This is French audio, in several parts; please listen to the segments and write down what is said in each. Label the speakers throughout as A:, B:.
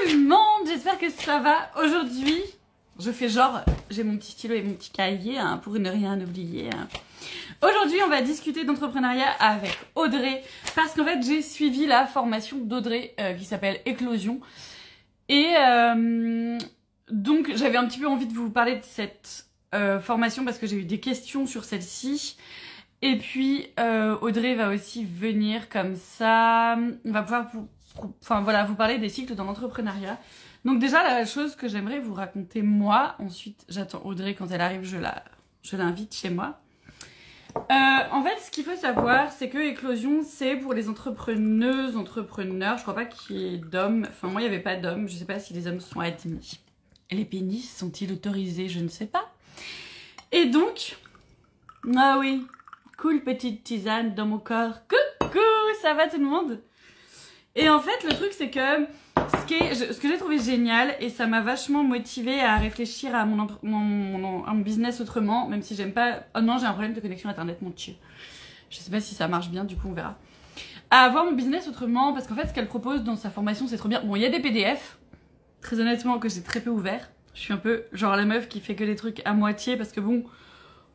A: tout le monde, j'espère que ça va. Aujourd'hui, je fais genre, j'ai mon petit stylo et mon petit cahier hein, pour ne rien oublier. Aujourd'hui, on va discuter d'entrepreneuriat avec Audrey parce qu'en fait, j'ai suivi la formation d'Audrey qui s'appelle Éclosion. Et donc, j'avais un petit peu envie de vous parler de cette formation parce que j'ai eu des questions sur celle-ci. Et puis, Audrey va aussi venir comme ça. On va pouvoir vous parler des cycles dans l'entrepreneuriat. Donc déjà, la chose que j'aimerais vous raconter moi, ensuite j'attends Audrey quand elle arrive, je l'invite chez moi. En fait, ce qu'il faut savoir, c'est que Éclosion, c'est pour les entrepreneuses, entrepreneurs. Je crois pas qu'il y ait d'hommes. Enfin, moi, il n'y avait pas d'hommes. Je sais pas si les hommes sont admis. Les pénis sont-ils autorisés? Je ne sais pas. Et donc, ah oui, cool petite tisane dans mon corps. Coucou, ça va tout le monde? Et en fait, le truc, c'est que ce que j'ai trouvé génial, et ça m'a vachement motivée à réfléchir à mon business autrement, même si j'aime pas... Oh non, j'ai un problème de connexion internet, mon Dieu. Je sais pas si ça marche bien, du coup, on verra. À avoir mon business autrement, parce qu'en fait, ce qu'elle propose dans sa formation, c'est trop bien. Bon, il y a des PDF, très honnêtement, que j'ai très peu ouvert. Je suis un peu genre la meuf qui fait que des trucs à moitié, parce que bon...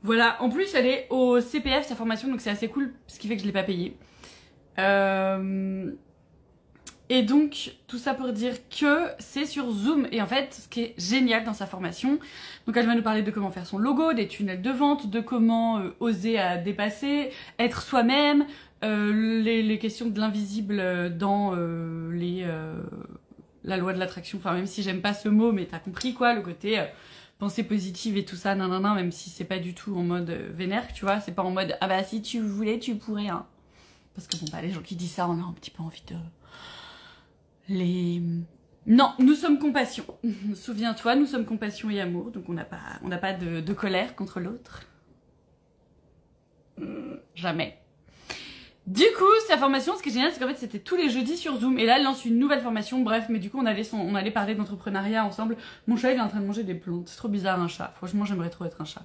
A: Voilà, en plus, elle est au CPF, sa formation, donc c'est assez cool, ce qui fait que je l'ai pas payée. Et donc, tout ça pour dire que c'est sur Zoom. Et en fait, ce qui est génial dans sa formation, donc elle va nous parler de comment faire son logo, des tunnels de vente, de comment oser à dépasser, être soi-même, les questions de l'invisible dans la loi de l'attraction. Enfin, même si j'aime pas ce mot, mais t'as compris quoi, le côté pensée positive et tout ça, nan, même si c'est pas du tout en mode vénère, tu vois. C'est pas en mode, ah bah si tu voulais, tu pourrais, hein. Parce que bon, bah les gens qui disent ça, on a un petit peu envie de... Non, nous sommes compassion. Souviens-toi, nous sommes compassion et amour, donc on n'a pas de colère contre l'autre. Jamais. Du coup, sa formation, ce qui est génial, c'est qu'en fait, c'était tous les jeudis sur Zoom. Et là, elle lance une nouvelle formation. Bref, mais du coup, on allait parler d'entrepreneuriat ensemble. Mon chat, il est en train de manger des plantes. C'est trop bizarre, un chat. Franchement, j'aimerais trop être un chat.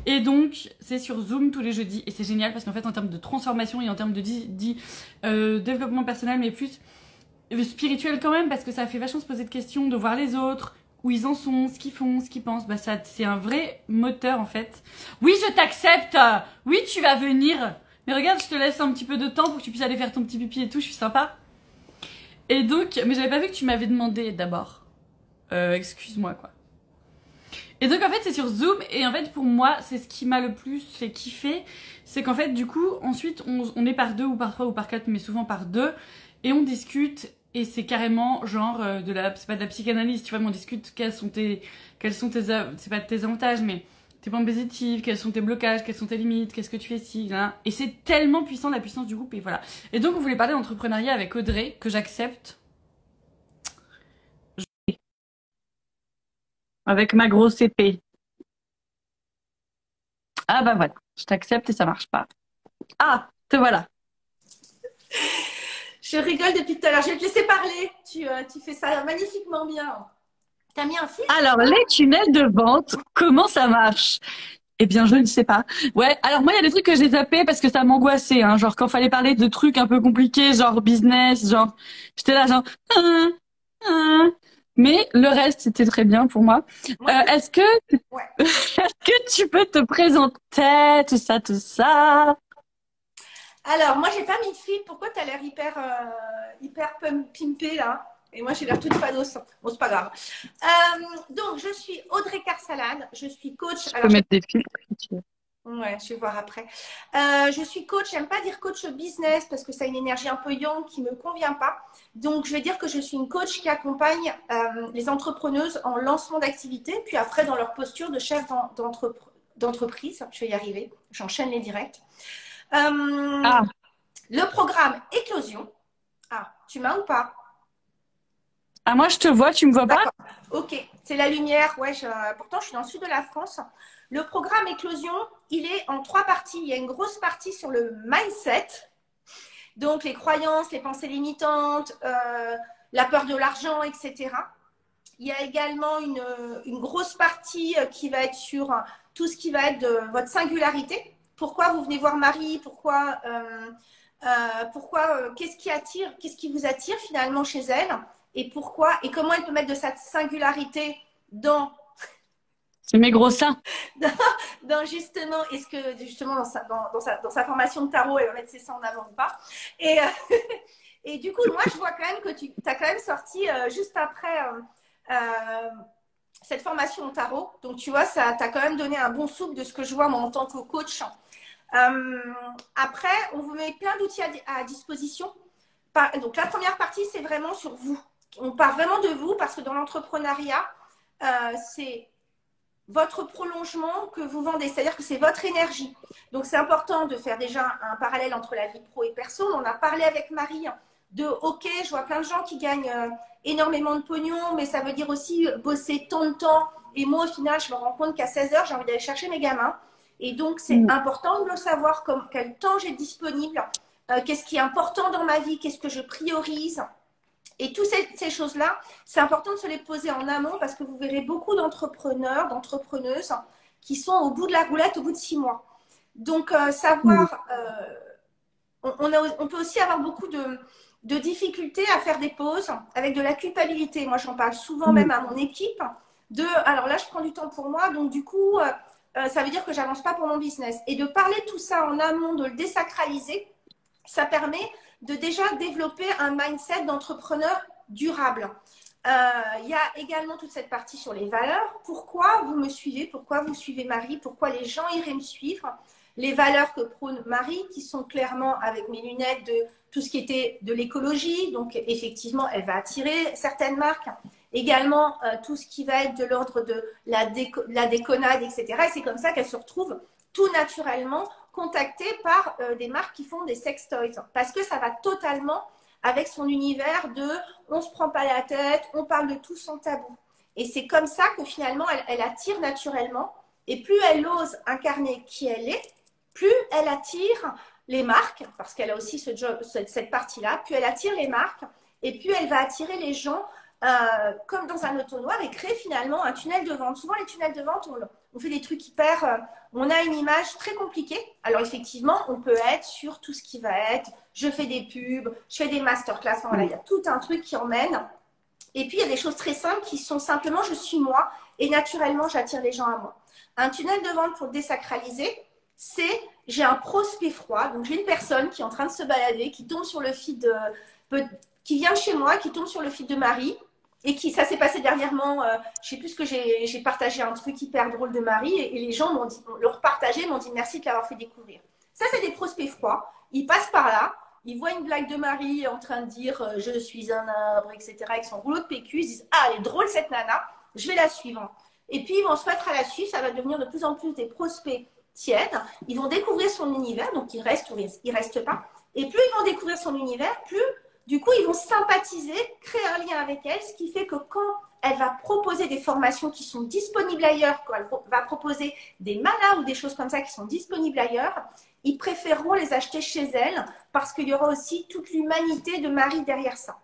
A: Et donc, c'est sur Zoom tous les jeudis. Et c'est génial parce qu'en fait, en termes de transformation et en termes de développement personnel, mais plus... spirituel quand même, parce que ça fait vachement se poser de questions, de voir les autres, où ils en sont, ce qu'ils font, ce qu'ils pensent. Bah ça, c'est un vrai moteur en fait. Oui, je t'accepte. Oui, tu vas venir. Mais regarde, je te laisse un petit peu de temps pour que tu puisses aller faire ton petit pipi et tout. Je suis sympa. Et donc, mais j'avais pas vu que tu m'avais demandé d'abord. Excuse-moi quoi. Et donc en fait c'est sur Zoom et en fait pour moi c'est ce qui m'a le plus fait kiffer, c'est qu'en fait du coup ensuite on est par 2 ou par 3 ou par 4 mais souvent par 2 et on discute et c'est carrément genre c'est pas de la psychanalyse, tu vois, mais on discute c'est pas tes avantages mais tes points positifs, quels sont tes blocages, quelles sont tes limites, qu'est-ce que tu fais ici, là. Et c'est tellement puissant la puissance du groupe et voilà. Et donc on voulait parler d'entrepreneuriat avec Audrey que j'accepte. Avec ma grosse épée. Ah bah voilà, je t'accepte et ça marche pas. Ah, te voilà.
B: Je rigole depuis tout à l'heure. Je vais te laisser parler. Tu fais ça magnifiquement bien. T'as mis un fil?
A: Alors, les tunnels de vente, comment ça marche? Eh bien, je ne sais pas. Ouais, alors moi, il y a des trucs que j'ai zappés parce que ça m'angoissait, hein. Genre, quand fallait parler de trucs un peu compliqués, genre business, genre, j'étais là, genre, Hein, hein. Mais le reste, c'était très bien pour moi.
B: Moi,
A: Est-ce que,
B: ouais.
A: est-ce que tu peux te présenter, tout ça?
B: Alors, moi, j'ai pas mis de fil. Pourquoi t'as l'air hyper pimpé là? Et moi, j'ai l'air toute fados. Bon, c'est pas grave. Donc, je suis Audrey Carsalade. Je suis coach.
A: Je peux mettre des filtres.
B: Ouais, je vais voir après. Je suis coach. J'aime pas dire coach business parce que ça a une énergie un peu yang qui me convient pas. Donc, je vais dire que je suis une coach qui accompagne les entrepreneuses en lancement d'activité, puis après dans leur posture de chef d'entreprise. Je vais y arriver. J'enchaîne les directs. Le programme Éclosion. Ah, tu m'as ou pas?
A: Ah, moi, je te vois, tu me vois pas?
B: D'accord. Ok, c'est la lumière. Ouais, pourtant, je suis dans le sud de la France. Le programme Éclosion, il est en 3 parties. Il y a une grosse partie sur le mindset. Donc, les croyances, les pensées limitantes, la peur de l'argent, etc. Il y a également une grosse partie qui va être sur tout ce qui va être de votre singularité. Pourquoi vous venez voir Marie? Pourquoi qu'est-ce qui attire, qu'est-ce qui vous attire finalement chez elle, et pourquoi, et comment elle peut mettre de sa singularité dans
A: C'est mes gros seins.
B: dans justement, est-ce que justement dans sa formation de tarot, elle va mettre ses seins en avant ou pas. Et, et du coup, moi, je vois quand même que tu as quand même sorti juste après cette formation en tarot. Donc, tu vois, ça t'a quand même donné un bon souffle de ce que je vois moi en tant que coach. Après, on vous met plein d'outils à disposition. Donc, la première partie, c'est vraiment sur vous. On part vraiment de vous parce que dans l'entrepreneuriat, c'est votre prolongement que vous vendez, c'est-à-dire que c'est votre énergie. Donc, c'est important de faire déjà un parallèle entre la vie pro et perso. On a parlé avec Marie de, OK, je vois plein de gens qui gagnent énormément de pognon, mais ça veut dire aussi bosser tant de temps. Et moi, au final, je me rends compte qu'à 16 heures, j'ai envie d'aller chercher mes gamins. Et donc, c'est important de le savoir, quel temps j'ai disponible, qu'est-ce qui est important dans ma vie, qu'est-ce que je priorise. Et toutes ces choses-là, c'est important de se les poser en amont parce que vous verrez beaucoup d'entrepreneurs, d'entrepreneuses qui sont au bout de la roulette au bout de 6 mois. Donc, savoir, on peut aussi avoir beaucoup de difficultés à faire des pauses avec de la culpabilité. Moi, j'en parle souvent même à mon équipe alors là, je prends du temps pour moi, donc du coup, ça veut dire que j'avance pas pour mon business. Et de parler de tout ça en amont, de le désacraliser, ça permet de déjà développer un mindset d'entrepreneur durable. Il y a également toute cette partie sur les valeurs. Pourquoi vous me suivez? Pourquoi vous suivez Marie? Pourquoi les gens iraient me suivre? Les valeurs que prône Marie, qui sont clairement avec mes lunettes de tout ce qui était de l'écologie. Donc, effectivement, elle va attirer certaines marques. Également, tout ce qui va être de l'ordre de la déconnade, etc. Et c'est comme ça qu'elle se retrouve tout naturellement contactée par des marques qui font des sex toys. Parce que ça va totalement avec son univers de on se prend pas la tête, on parle de tout sans tabou. Et c'est comme ça que finalement, elle attire naturellement. Et plus elle ose incarner qui elle est, plus elle attire les marques, parce qu'elle a aussi cette partie-là, plus elle attire les marques, et plus elle va attirer les gens comme dans un entonnoir et créer finalement un tunnel de vente. Souvent, les tunnels de vente, on fait des trucs hyper... on a une image très compliquée. Alors, effectivement, on peut être sur tout ce qui va être... Je fais des pubs, je fais des masterclass. Enfin, voilà, il y a tout un truc qui emmène. Et puis, il y a des choses très simples qui sont simplement, je suis moi et naturellement, j'attire les gens à moi. Un tunnel de vente pour désacraliser, c'est j'ai un prospect froid. Donc, j'ai une personne qui est en train de se balader, qui tombe sur le feed qui vient de chez moi, qui tombe sur le feed de Marie. Et ça s'est passé dernièrement, je sais plus ce que j'ai partagé un truc hyper drôle de Marie et les gens m'ont dit, le repartagé, m'ont dit merci de l'avoir fait découvrir. Ça, c'est des prospects froids. Ils passent par là, ils voient une blague de Marie en train de dire je suis un arbre, etc. avec son rouleau de PQ, ils se disent ah, elle est drôle cette nana, je vais la suivre. Et puis ils vont se mettre à la suivre, ça va devenir de plus en plus des prospects tièdes. Ils vont découvrir son univers, donc ils restent ou ils restent pas. Et plus ils vont découvrir son univers, plus du coup, ils vont sympathiser, créer un lien avec elle, ce qui fait que quand elle va proposer des formations qui sont disponibles ailleurs, quand elle va proposer des manas ou des choses comme ça qui sont disponibles ailleurs, ils préféreront les acheter chez elle parce qu'il y aura aussi toute l'humanité de Marie derrière ça.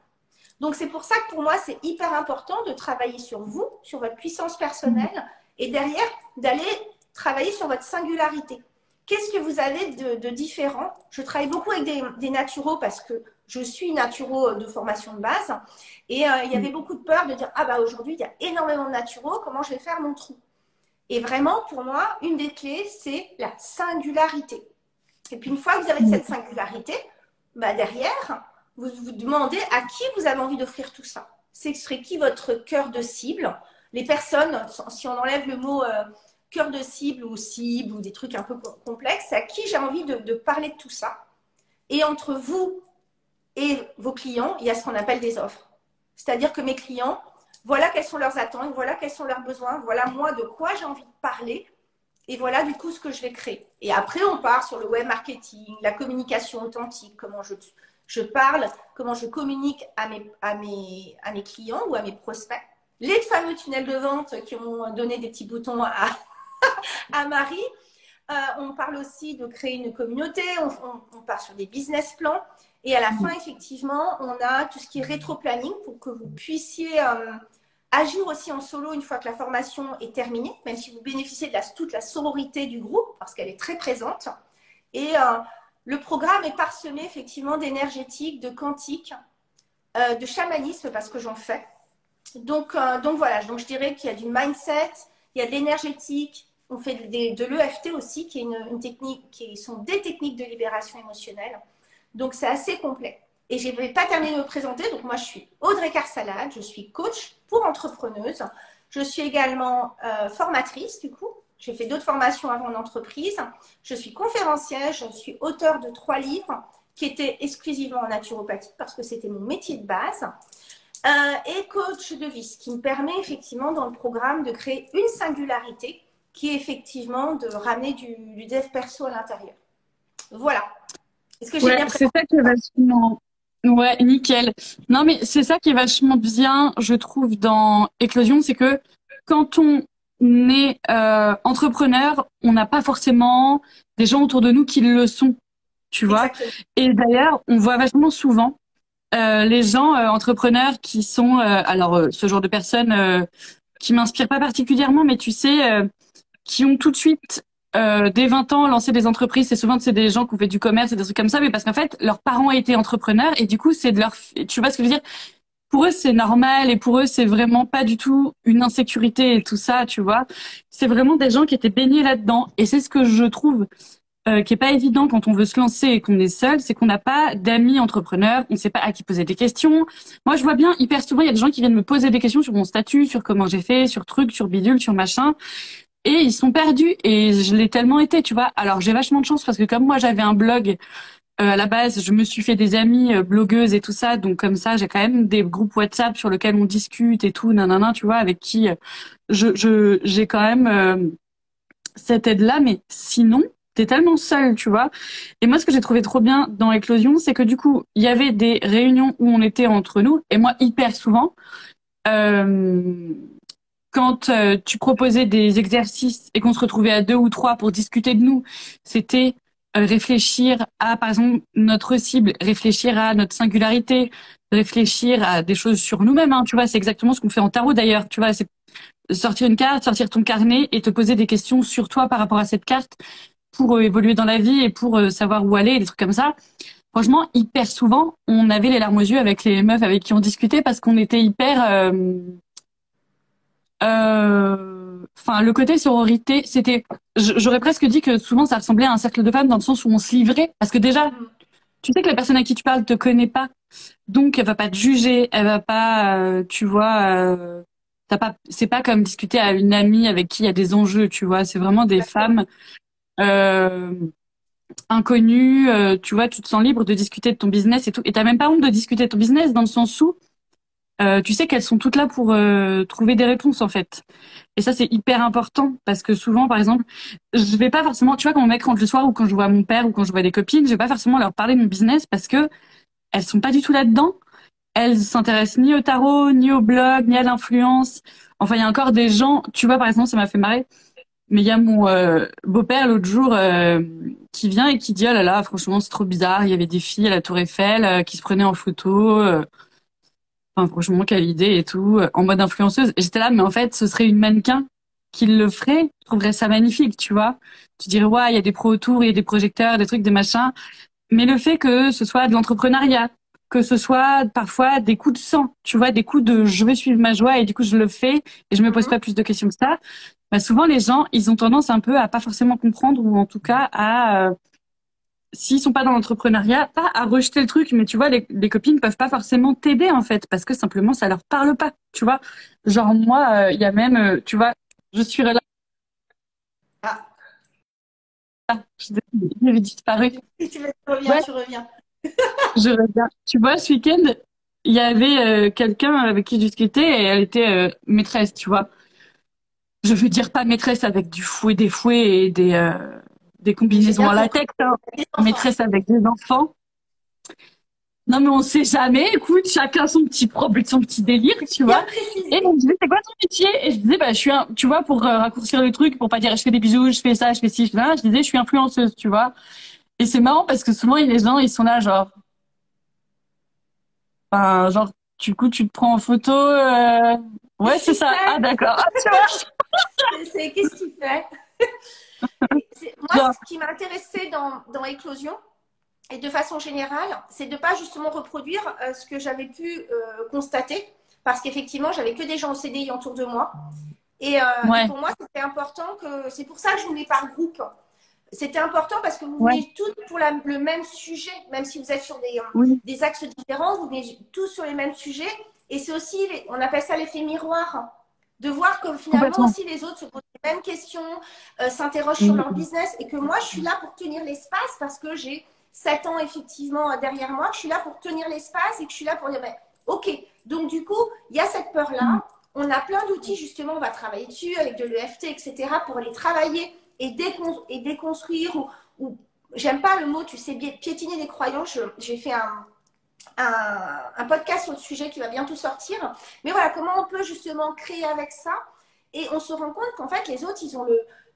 B: Donc, c'est pour ça que pour moi, c'est hyper important de travailler sur vous, sur votre puissance personnelle et derrière, d'aller travailler sur votre singularité. Qu'est-ce que vous avez de différent? Je travaille beaucoup avec des naturaux parce que je suis naturo de formation de base. Et il y avait beaucoup de peur de dire, ah bah aujourd'hui, il y a énormément de naturaux, comment je vais faire mon trou? Et vraiment, pour moi, une des clés, c'est la singularité. Et puis une fois que vous avez cette singularité, bah derrière, vous vous demandez à qui vous avez envie d'offrir tout ça. Ce serait qui votre cœur de cible? Les personnes, si on enlève le mot cœur de cible ou des trucs un peu complexes, c'est à qui j'ai envie de parler de tout ça. Et entre vous et vos clients, il y a ce qu'on appelle des offres. C'est-à-dire que mes clients, voilà quelles sont leurs attentes, voilà quels sont leurs besoins, voilà moi de quoi j'ai envie de parler et voilà du coup ce que je vais créer. Et après, on part sur le web marketing, la communication authentique, comment je parle, comment je communique à mes clients ou à mes prospects. Les fameux tunnels de vente qui ont donné des petits boutons à Marie. On parle aussi de créer une communauté, on part sur des business plans. Et à la fin, effectivement, on a tout ce qui est rétro-planning pour que vous puissiez agir aussi en solo une fois que la formation est terminée, même si vous bénéficiez de toute la sororité du groupe, parce qu'elle est très présente. Et le programme est parsemé effectivement d'énergétique, de quantique, de chamanisme parce que j'en fais. Donc voilà, donc je dirais qu'il y a du mindset, il y a de l'énergétique, on fait de l'EFT aussi, qui est une technique, qui sont des techniques de libération émotionnelle. Donc c'est assez complet. Et je ne vais pas terminer de me présenter, donc moi je suis Audrey Carsalade, je suis coach pour entrepreneuses. Je suis également formatrice du coup. J'ai fait d'autres formations avant en entreprise. Je suis conférencière, je suis auteure de 3 livres qui étaient exclusivement en naturopathie parce que c'était mon métier de base. Et coach de vie, ce qui me permet effectivement dans le programme de créer une singularité qui est effectivement de ramener du dev perso à l'intérieur. Voilà. Est-ce que j'ai bien
A: c'est ça qui est vachement... Ouais, nickel. Non, mais c'est ça qui est vachement bien, je trouve, dans Éclosion, c'est que quand on est entrepreneur, on n'a pas forcément des gens autour de nous qui le sont, tu vois.
B: Exactement.
A: Et d'ailleurs, on voit vachement souvent les gens entrepreneurs qui sont, ce genre de personnes qui m'inspirent pas particulièrement, mais tu sais, qui ont tout de suite dès 20 ans lancé des entreprises. C'est souvent des gens qui ont fait du commerce et des trucs comme ça, mais parce qu'en fait leurs parents étaient entrepreneurs et du coup c'est de leur, tu vois ce que je veux dire, pour eux c'est normal et pour eux c'est vraiment pas du tout une insécurité et tout ça, tu vois. C'est vraiment des gens qui étaient baignés là-dedans et c'est ce que je trouve qui est pas évident quand on veut se lancer et qu'on est seul, c'est qu'on n'a pas d'amis entrepreneurs, on sait pas à qui poser des questions. Moi, je vois bien hyper souvent, il y a des gens qui viennent me poser des questions sur mon statut, sur comment j'ai fait, sur trucs, sur bidule, sur machin. Et ils sont perdus et je l'ai tellement été, tu vois. Alors, j'ai vachement de chance parce que comme moi, j'avais un blog à la base, je me suis fait des amies blogueuses et tout ça. Donc, comme ça, j'ai quand même des groupes WhatsApp sur lesquels on discute et tout, nanana, tu vois, avec qui j'ai quand même cette aide-là. Mais sinon, t'es tellement seule, tu vois. Et moi, ce que j'ai trouvé trop bien dans Éclosion, c'est que du coup, il y avait des réunions où on était entre nous. Et moi, hyper souvent, quand tu proposais des exercices et qu'on se retrouvait à 2 ou 3 pour discuter de nous, c'était réfléchir à, par exemple, notre cible, réfléchir à notre singularité, réfléchir à des choses sur nous-mêmes. Hein, tu vois, c'est exactement ce qu'on fait en tarot d'ailleurs. Tu vois, c'est sortir une carte, sortir ton carnet et te poser des questions sur toi par rapport à cette carte pour évoluer dans la vie et pour savoir où aller, des trucs comme ça. Franchement, hyper souvent, on avait les larmes aux yeux avec les meufs avec qui on discutait parce qu'on était hyper... Enfin, le côté sororité, c'était... J'aurais presque dit que souvent, ça ressemblait à un cercle de femmes dans le sens où on se livrait. Parce que déjà, tu sais que la personne à qui tu parles te connaît pas. Donc, elle va pas te juger, elle va pas, tu vois... c'est pas comme discuter à une amie avec qui il y a des enjeux, tu vois. C'est vraiment des femmes... inconnu, tu vois, tu te sens libre de discuter de ton business et tout. Et t'as même pas honte de discuter de ton business dans le sens où tu sais qu'elles sont toutes là pour trouver des réponses en fait. Et ça c'est hyper important parce que souvent, par exemple, je vais pas forcément, tu vois, quand mon mec rentre le soir ou quand je vois mon père ou quand je vois des copines, je vais pas forcément leur parler de mon business parce que elles sont pas du tout là-dedans. Elles s'intéressent ni au tarot, ni au blog, ni à l'influence. Enfin, il y a encore des gens, tu vois, par exemple, ça m'a fait marrer. Mais il y a mon beau-père l'autre jour qui vient et qui dit oh là là franchement c'est trop bizarre, il y avait des filles à la Tour Eiffel qui se prenaient en photo, enfin franchement quelle idée et tout, en mode influenceuse. Et j'étais là mais en fait ce serait une mannequin qui le ferait, je trouverais ça magnifique, tu vois. Tu dirais ouais il y a des pros autour, il y a des projecteurs, des trucs, des machins, mais le fait que ce soit de l'entrepreneuriat, que ce soit parfois des coups de sang, tu vois, des coups de je veux suivre ma joie et du coup je le fais et je me pose pas plus de questions que ça. Bah souvent les gens, ils ont tendance un peu à pas forcément comprendre ou en tout cas à s'ils sont pas dans l'entrepreneuriat, pas à rejeter le truc, mais tu vois les copines peuvent pas forcément t'aider en fait parce que simplement ça leur parle pas, tu vois. Genre moi, il y a même tu vois, je suis là,
B: Ah,
A: j'avais disparu.
B: tu reviens,
A: Ouais,
B: tu reviens.
A: je reviens. Tu vois, ce week-end, il y avait quelqu'un avec qui je discutais et elle était maîtresse, tu vois. Je veux dire pas maîtresse avec du fouet, des fouets et des
B: J'ai
A: combinaisons
B: bien
A: en
B: compris.
A: latex, hein.
B: Les enfants.
A: Maîtresse avec des enfants. Non mais on sait jamais, écoute, chacun son petit problème, son petit délire, tu
B: Bien
A: vois.
B: précisé.
A: Et on me disait, c'est quoi ton métier? Et je disais, bah, je suis tu vois, pour raccourcir le truc, pour pas dire, je fais des bisous, je fais ça, je fais ci, je fais ça, je disais, je suis influenceuse, tu vois. Et c'est marrant parce que souvent, les gens, ils sont là, genre, enfin, genre, du coup, tu te prends en photo, ouais,
B: Qu'est-ce
A: c'est
B: qu'il
A: ça. Ah,
B: fait?
A: d'accord. Ah, tu vois,
B: Qu'est-ce qu'il fait? Moi,
A: genre,
B: ce qui m'a intéressé dans Éclosion, et de façon générale, c'est de ne pas justement reproduire ce que j'avais pu constater, parce qu'effectivement, j'avais que des gens en CDI autour de moi. Et
A: Ouais,
B: pour moi, c'était important que. C'est pour ça que je vous mets par groupe. C'était important parce que vous
A: ouais,
B: venez toutes pour le même sujet, même si vous êtes sur
A: oui,
B: des axes différents, vous venez tous sur les mêmes sujets. Et c'est aussi, on appelle ça l'effet miroir, de voir que finalement
A: complètement.
B: aussi les autres se posent les mêmes questions, s'interrogent sur leur
A: Mm.
B: business et que moi, je suis là pour tenir l'espace parce que j'ai 7 ans effectivement derrière moi, que je suis là pour tenir l'espace et que je suis là pour dire, ben, ok, donc du coup, il y a cette
A: Mm.
B: peur-là. On a plein d'outils, justement, on va travailler dessus avec de l'EFT, etc., pour les travailler et déconstruire ou j'aime pas le mot, tu sais, piétiner des croyances. J'ai fait un podcast sur le sujet qui va bientôt sortir. Mais voilà, comment on peut justement créer avec ça. Et on se rend compte qu'en fait, les autres, ils ont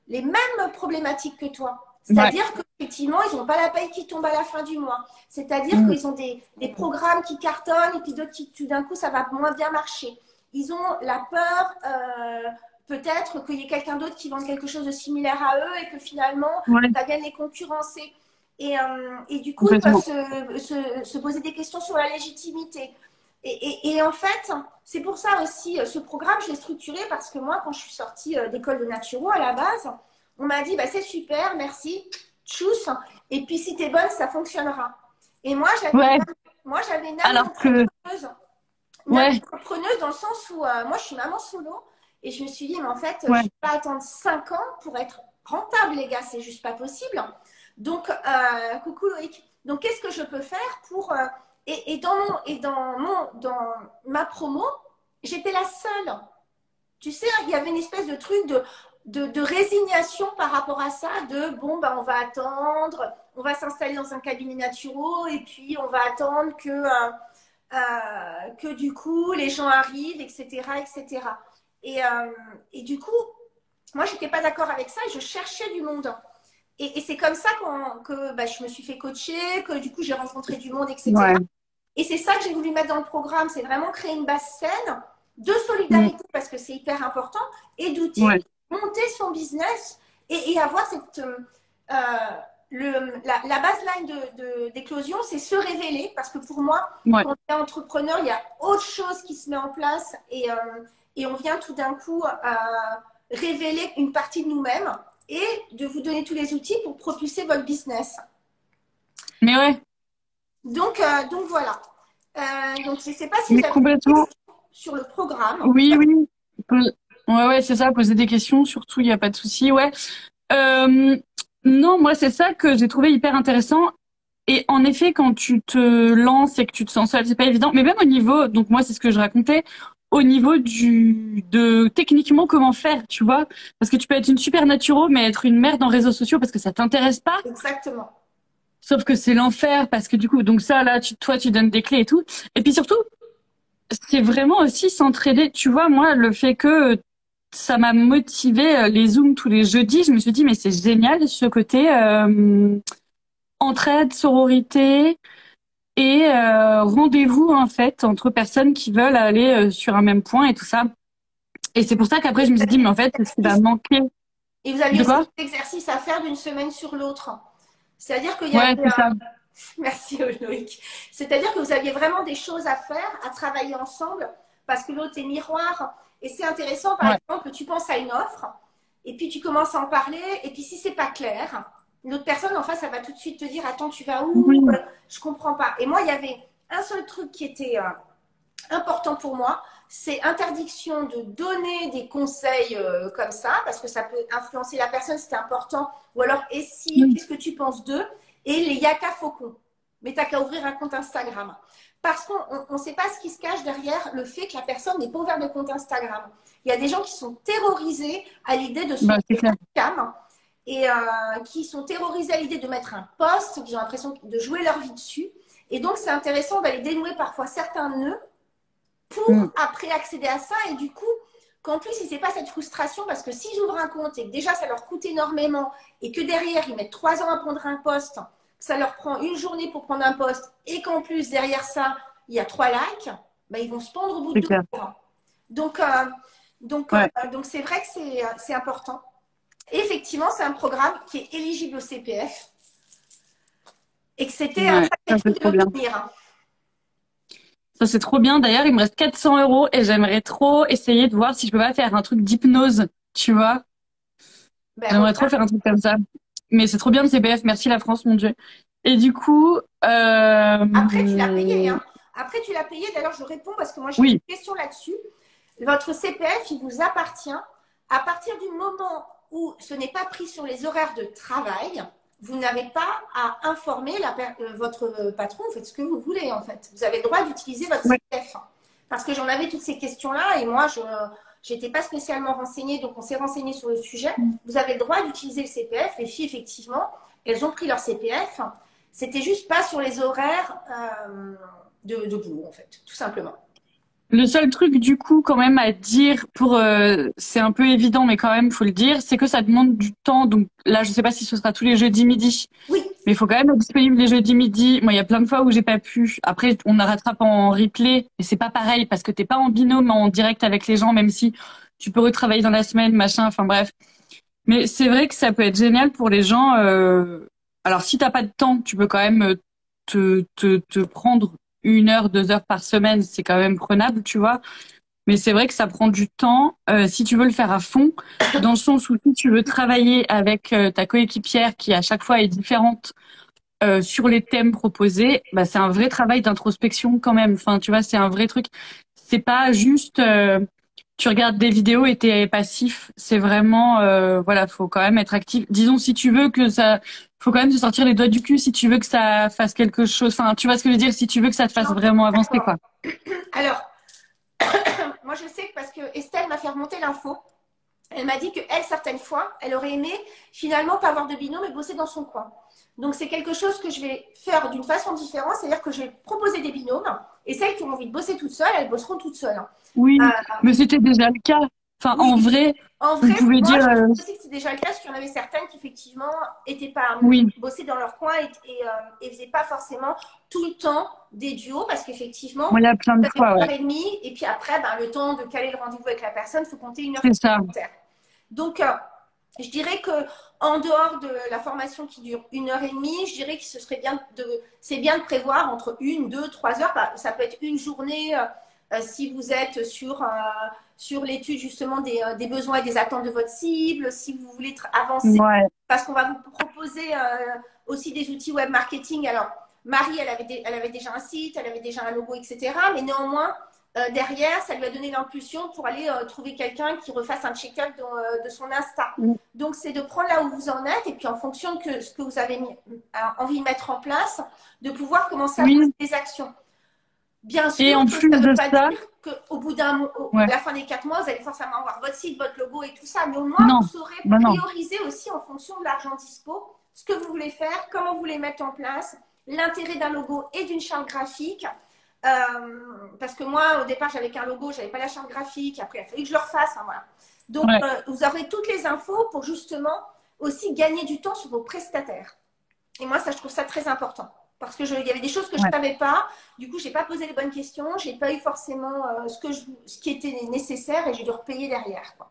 B: les mêmes problématiques que toi.
A: Ouais.
B: C'est-à-dire qu'effectivement, ils n'ont pas la paye qui tombe à la fin du mois. C'est-à-dire
A: Mm.
B: qu'ils ont des programmes qui cartonnent et puis d'autres qui, tout d'un coup, ça va moins bien marcher. Ils ont la peur, peut-être qu'il y ait quelqu'un d'autre qui vende quelque chose de similaire à eux et que finalement,
A: Ouais,
B: ça vienne les concurrencer. Et du coup, ils peuvent
A: complètement.
B: se poser des questions sur la légitimité. Et en fait, c'est pour ça aussi, ce programme, je l'ai structuré parce que moi, quand je suis sortie d'école de naturo à la base, on m'a dit, bah, c'est super, merci, tchuss. Et puis, si tu es bonne, ça fonctionnera. Et moi,
A: Ouais,
B: j'avais une âme
A: alors que,
B: d'entrepreneuse. Une âme
A: ouais,
B: d'entrepreneuse dans le sens où moi, je suis maman solo. Et je me suis dit, mais en fait, je ne
A: ouais,
B: vais pas attendre 5 ans pour être rentable, les gars, c'est juste pas possible. Donc, coucou Loïc. Donc, qu'est-ce que je peux faire pour. Dans ma promo, j'étais la seule. Tu sais, il y avait une espèce de truc de résignation par rapport à ça, de bon, bah, on va attendre, on va s'installer dans un cabinet naturo et puis on va attendre que du coup, les gens arrivent, etc. etc. Et du coup, moi, je n'étais pas d'accord avec ça et je cherchais du monde. Et c'est comme ça que bah, je me suis fait coacher, que du coup, j'ai rencontré du monde, etc.
A: ouais,
B: Et c'est ça que j'ai voulu mettre dans le programme, c'est vraiment créer une base saine de
A: mm,
B: solidarité, parce que c'est hyper important, et d'outils,
A: ouais,
B: monter son business et avoir cette... la baseline d'éclosion, c'est se révéler, parce que pour moi,
A: ouais.
B: quand on est entrepreneur, il y a autre chose qui se met en place et on vient tout d'un coup révéler une partie de nous-mêmes et de vous donner tous les outils pour propulser votre business.
A: Mais ouais,
B: Donc voilà. Donc je ne sais pas si
A: mais
B: vous avez des
A: complètement.
B: questions sur le programme.
A: Oui, oui. Ouais, ouais, c'est ça, poser des questions, surtout, il n'y a pas de souci, ouais. Euh, non, moi, c'est ça que j'ai trouvé hyper intéressant. Et en effet, quand tu te lances et que tu te sens seule, c'est pas évident. Mais même au niveau, donc moi, c'est ce que je racontais, au niveau de techniquement comment faire, tu vois. Parce que tu peux être une super naturo, mais être une merde en réseaux sociaux parce que ça t'intéresse pas.
B: Exactement.
A: Sauf que c'est l'enfer parce que du coup, donc ça, là, toi, tu donnes des clés et tout. Et puis surtout, c'est vraiment aussi s'entraider. Tu vois, moi, le fait que ça m'a motivé les Zooms tous les jeudis, je me suis dit, mais c'est génial ce côté entraide, sororité et rendez-vous en fait entre personnes qui veulent aller sur un même point et tout ça. Et c'est pour ça qu'après, je me suis dit, mais en fait, ce qui va manquer.
B: Et vous aviez
A: De
B: aussi
A: quoi?
B: des exercices à faire d'une semaine sur l'autre. C'est-à-dire qu'il y avait
A: Ouais, c'est ça.
B: Merci Loïc. C'est-à-dire que vous aviez vraiment des choses à faire, à travailler ensemble, parce que l'autre est miroir. Et c'est intéressant, par
A: Ouais.
B: exemple, tu penses à une offre, et puis tu commences à en parler, et puis si c'est pas clair, l'autre personne en face, elle va tout de suite te dire, attends, tu vas où?
A: Oui.
B: Je comprends pas. Et moi, il y avait un seul truc qui était important pour moi, c'est interdiction de donner des conseils comme ça, parce que ça peut influencer la personne, c'était important. Ou alors, et si,
A: Oui.
B: qu'est-ce que tu penses d'eux? Et les yaka faucons. Mais t'as qu'à ouvrir un compte Instagram. Parce qu'on ne sait pas ce qui se cache derrière le fait que la personne n'est pas ouverte de compte Instagram. Il y a des gens qui sont terrorisés à l'idée de se
A: Bah, c'est
B: montrer
A: clair.
B: cam et qui sont terrorisés à l'idée de mettre un post, qui ont l'impression de jouer leur vie dessus. Et donc, c'est intéressant d'aller dénouer parfois certains nœuds
A: Mm.
B: pour après accéder à ça et du coup qu'en plus ils n'aient pas cette frustration parce que s'ils ouvrent un compte et que déjà ça leur coûte énormément et que derrière ils mettent 3 ans à prendre un poste, que ça leur prend une journée pour prendre un poste et qu'en plus derrière ça il y a 3 likes, bah, ils vont se pendre au bout de
A: C'est
B: 12
A: clair.
B: ans. Donc,
A: Ouais.
B: donc c'est vrai que c'est important. Et effectivement, c'est un programme qui est éligible au CPF. et que c'était un
A: Ouais, ça
B: sacré
A: c'est
B: truc de
A: trop bien.
B: l'obtenir, hein.
A: Ça c'est trop bien. D'ailleurs, il me reste 400 euros et j'aimerais trop essayer de voir si je peux pas faire un truc d'hypnose, tu vois.
B: Ben,
A: J'aimerais trop faire un truc comme ça. Mais c'est trop bien le CPF, merci la France, mon Dieu. Et du coup,
B: après, tu l'as payé, hein. Après, tu l'as payé. D'ailleurs, je réponds parce que moi, j'ai
A: oui,
B: une question là-dessus. Votre CPF, il vous appartient à partir du moment où ce n'est pas pris sur les horaires de travail. Vous n'avez pas à informer votre patron. Vous faites ce que vous voulez, en fait. Vous avez le droit d'utiliser votre
A: ouais.
B: CPF. Parce que j'en avais toutes ces questions-là et moi, je n'étais pas spécialement renseignée, donc on s'est renseigné sur le sujet. Vous avez le droit d'utiliser le CPF. Les filles, effectivement, elles ont pris leur CPF. C'était juste pas sur les horaires de boulot, en fait, tout simplement.
A: Le seul truc du coup quand même à dire pour c'est un peu évident mais quand même faut le dire, c'est que ça demande du temps. Donc là, je sais pas si ce sera tous les jeudis midi,
B: Oui,
A: mais il faut quand même être disponible les jeudis midi. Moi, il y a plein de fois où j'ai pas pu. Après, on a rattrape en replay et c'est pas pareil parce que t'es pas en binôme en direct avec les gens, même si tu peux retravailler dans la semaine, machin. Enfin bref. Mais c'est vrai que ça peut être génial pour les gens. Alors si t'as pas de temps, tu peux quand même te prendre 1 heure, 2 heures par semaine. C'est quand même prenable, tu vois. Mais c'est vrai que ça prend du temps si tu veux le faire à fond, dans le sens où si tu veux travailler avec ta coéquipière qui à chaque fois est différente sur les thèmes proposés, bah c'est un vrai travail d'introspection quand même. Enfin, tu vois, c'est un vrai truc. C'est pas juste tu regardes des vidéos et t'es passif. C'est vraiment voilà, faut quand même être actif. Disons si tu veux que ça, faut quand même se sortir les doigts du cul si tu veux que ça fasse quelque chose. Enfin, tu vois ce que je veux dire, si tu veux que ça te fasse vraiment avancer
B: d'accord.
A: quoi.
B: Alors, moi, je sais que parce que Estelle m'a fait remonter l'info. Elle m'a dit qu'elle, certaines fois, elle aurait aimé finalement pas avoir de binôme et bosser dans son coin. Donc, c'est quelque chose que je vais faire d'une façon différente, c'est-à-dire que je vais proposer des binômes et celles qui ont envie de bosser toutes seules, elles bosseront toutes seules.
A: Oui,
B: Euh,
A: mais c'était déjà le cas. Enfin,
B: oui,
A: en vrai,
B: en
A: vous
B: vrai,
A: pouvez
B: moi,
A: dire
B: je trouve aussi que c'est déjà le cas, parce qu'il y en avait certaines qui, effectivement, n'étaient pas
A: oui.
B: bosser dans leur coin et faisaient pas forcément tout le temps des duos, parce qu'effectivement,
A: Moi, il y a plein de
B: ça fait
A: fois,
B: une
A: ouais.
B: heure et demie, et puis après, ben, le temps de caler le rendez-vous avec la personne, il faut compter 1 heure
A: C'est ça.
B: supplémentaire. Donc, je dirais que en dehors de la formation qui dure 1 heure et demie, je dirais que c'est bien de prévoir entre 1, 2, 3 heures. Ça peut être une journée si vous êtes sur l'étude justement des besoins et des attentes de votre cible, si vous voulez avancer,
A: Ouais.
B: parce qu'on va vous proposer aussi des outils web marketing. Alors, Marie, elle avait déjà un site, elle avait déjà un logo, etc. Mais néanmoins, derrière, ça lui a donné l'impulsion pour aller trouver quelqu'un qui refasse un check-up de son Insta. Donc, c'est de prendre là où vous en êtes et puis en fonction de ce que vous avez envie de mettre en place, de pouvoir commencer à
A: Oui.
B: poser des actions. Bien
A: Et
B: sûr
A: en
B: que
A: plus
B: ça ne
A: de
B: veut pas
A: ça,
B: dire qu'au bout
A: ouais.
B: la fin des 4 mois, vous allez forcément avoir votre site, votre logo et tout ça. Mais au moins,
A: Non.
B: vous saurez
A: Bah non.
B: prioriser aussi en fonction de l'argent dispo, ce que vous voulez faire, comment vous voulez mettre en place, l'intérêt d'un logo et d'une charte graphique. Parce que moi, au départ, j'avais qu'un logo, j'avais pas la charte graphique. Après, il a fallu que je le refasse. Hein, voilà. Donc,
A: Ouais.
B: vous aurez toutes les infos pour justement aussi gagner du temps sur vos prestataires. Et moi, ça, je trouve ça très important. Parce que il y avait des choses que je ne
A: Ouais.
B: savais pas. Du coup, je n'ai pas posé les bonnes questions. Je n'ai pas eu forcément ce qui était nécessaire et j'ai dû repayer derrière. Quoi.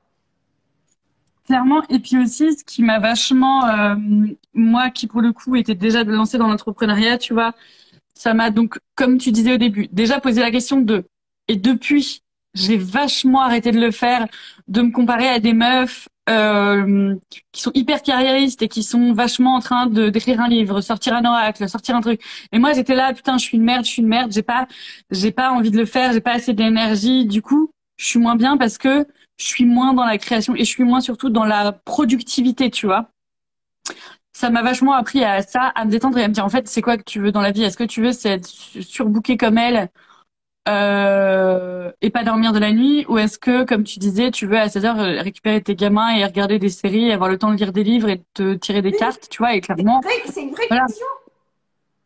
A: Clairement. Et puis aussi, ce qui m'a vachement, moi qui pour le coup était déjà lancée dans l'entrepreneuriat, tu vois, ça m'a donc, comme tu disais au début, déjà posé la question de, et depuis, j'ai vachement arrêté de le faire, de me comparer à des meufs qui sont hyper carriéristes et qui sont vachement en train de d'écrire un livre, sortir un oracle, sortir un truc. Et moi, j'étais là, putain, je suis une merde, j'ai pas envie de le faire, j'ai pas assez d'énergie. Du coup, je suis moins bien parce que je suis moins dans la création et je suis moins surtout dans la productivité, tu vois. Ça m'a vachement appris à ça, à me détendre et à me dire en fait c'est quoi que tu veux dans la vie. Est-ce que tu veux c'est être surbooké comme elle et pas dormir de la nuit, ou est-ce que comme tu disais tu veux à 16 heures récupérer tes gamins et regarder des séries, avoir le temps de lire des livres et de te tirer des cartes, tu vois. Et clairement
B: C'est une vraie
A: voilà.
B: question.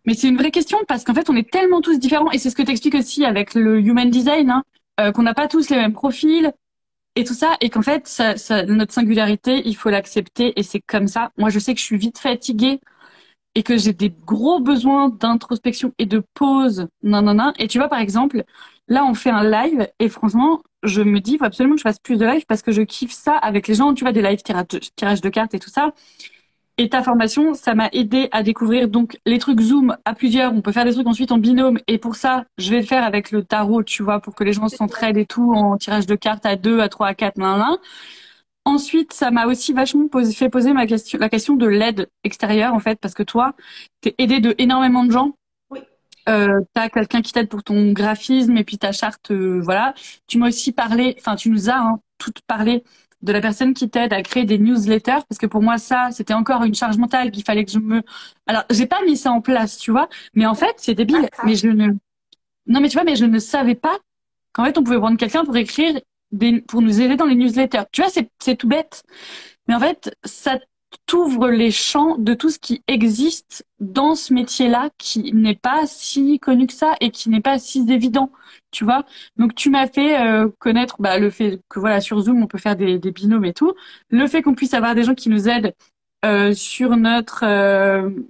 A: Mais c'est une vraie question parce qu'en fait on est tellement tous différents et c'est ce que t'expliques aussi avec le human design, hein, qu'on n'a pas tous les mêmes profils et tout ça, et qu'en fait notre singularité il faut l'accepter et c'est comme ça. Moi je sais que je suis vite fatiguée et que j'ai des gros besoins d'introspection et de pause, nanana. Et tu vois, par exemple, là, on fait un live et franchement, je me dis, il faut absolument que je fasse plus de live parce que je kiffe ça avec les gens, tu vois, des lives tirage de cartes et tout ça. Et ta formation, ça m'a aidé à découvrir donc les trucs Zoom à plusieurs. On peut faire des trucs ensuite en binôme. Et pour ça, je vais le faire avec le tarot, tu vois, pour que les gens s'entraident et tout, en tirage de cartes à 2, à 3, à 4, nan. Ensuite, ça m'a aussi vachement fait poser la question de l'aide extérieure, en fait, parce que toi, t'es aidé de énormément de gens.
B: Oui.
A: T'as quelqu'un qui t'aide pour ton graphisme et puis ta charte, voilà. Tu m'as aussi parlé, enfin, tu nous as toutes parlé de la personne qui t'aide à créer des newsletters, parce que pour moi, ça, c'était encore une charge mentale qu'il fallait que Alors, j'ai pas mis ça en place, tu vois, mais en fait, c'est débile. Mais non, mais tu vois, mais je ne savais pas qu'en fait, on pouvait prendre quelqu'un pour écrire pour nous aider dans les newsletters. Tu vois, c'est tout bête. Mais en fait, ça t'ouvre les champs de tout ce qui existe dans ce métier-là, qui n'est pas si connu que ça et qui n'est pas si évident, tu vois. Donc, tu m'as fait connaître le fait que voilà, sur Zoom, on peut faire des binômes et tout. Le fait qu'on puisse avoir des gens qui nous aident sur notre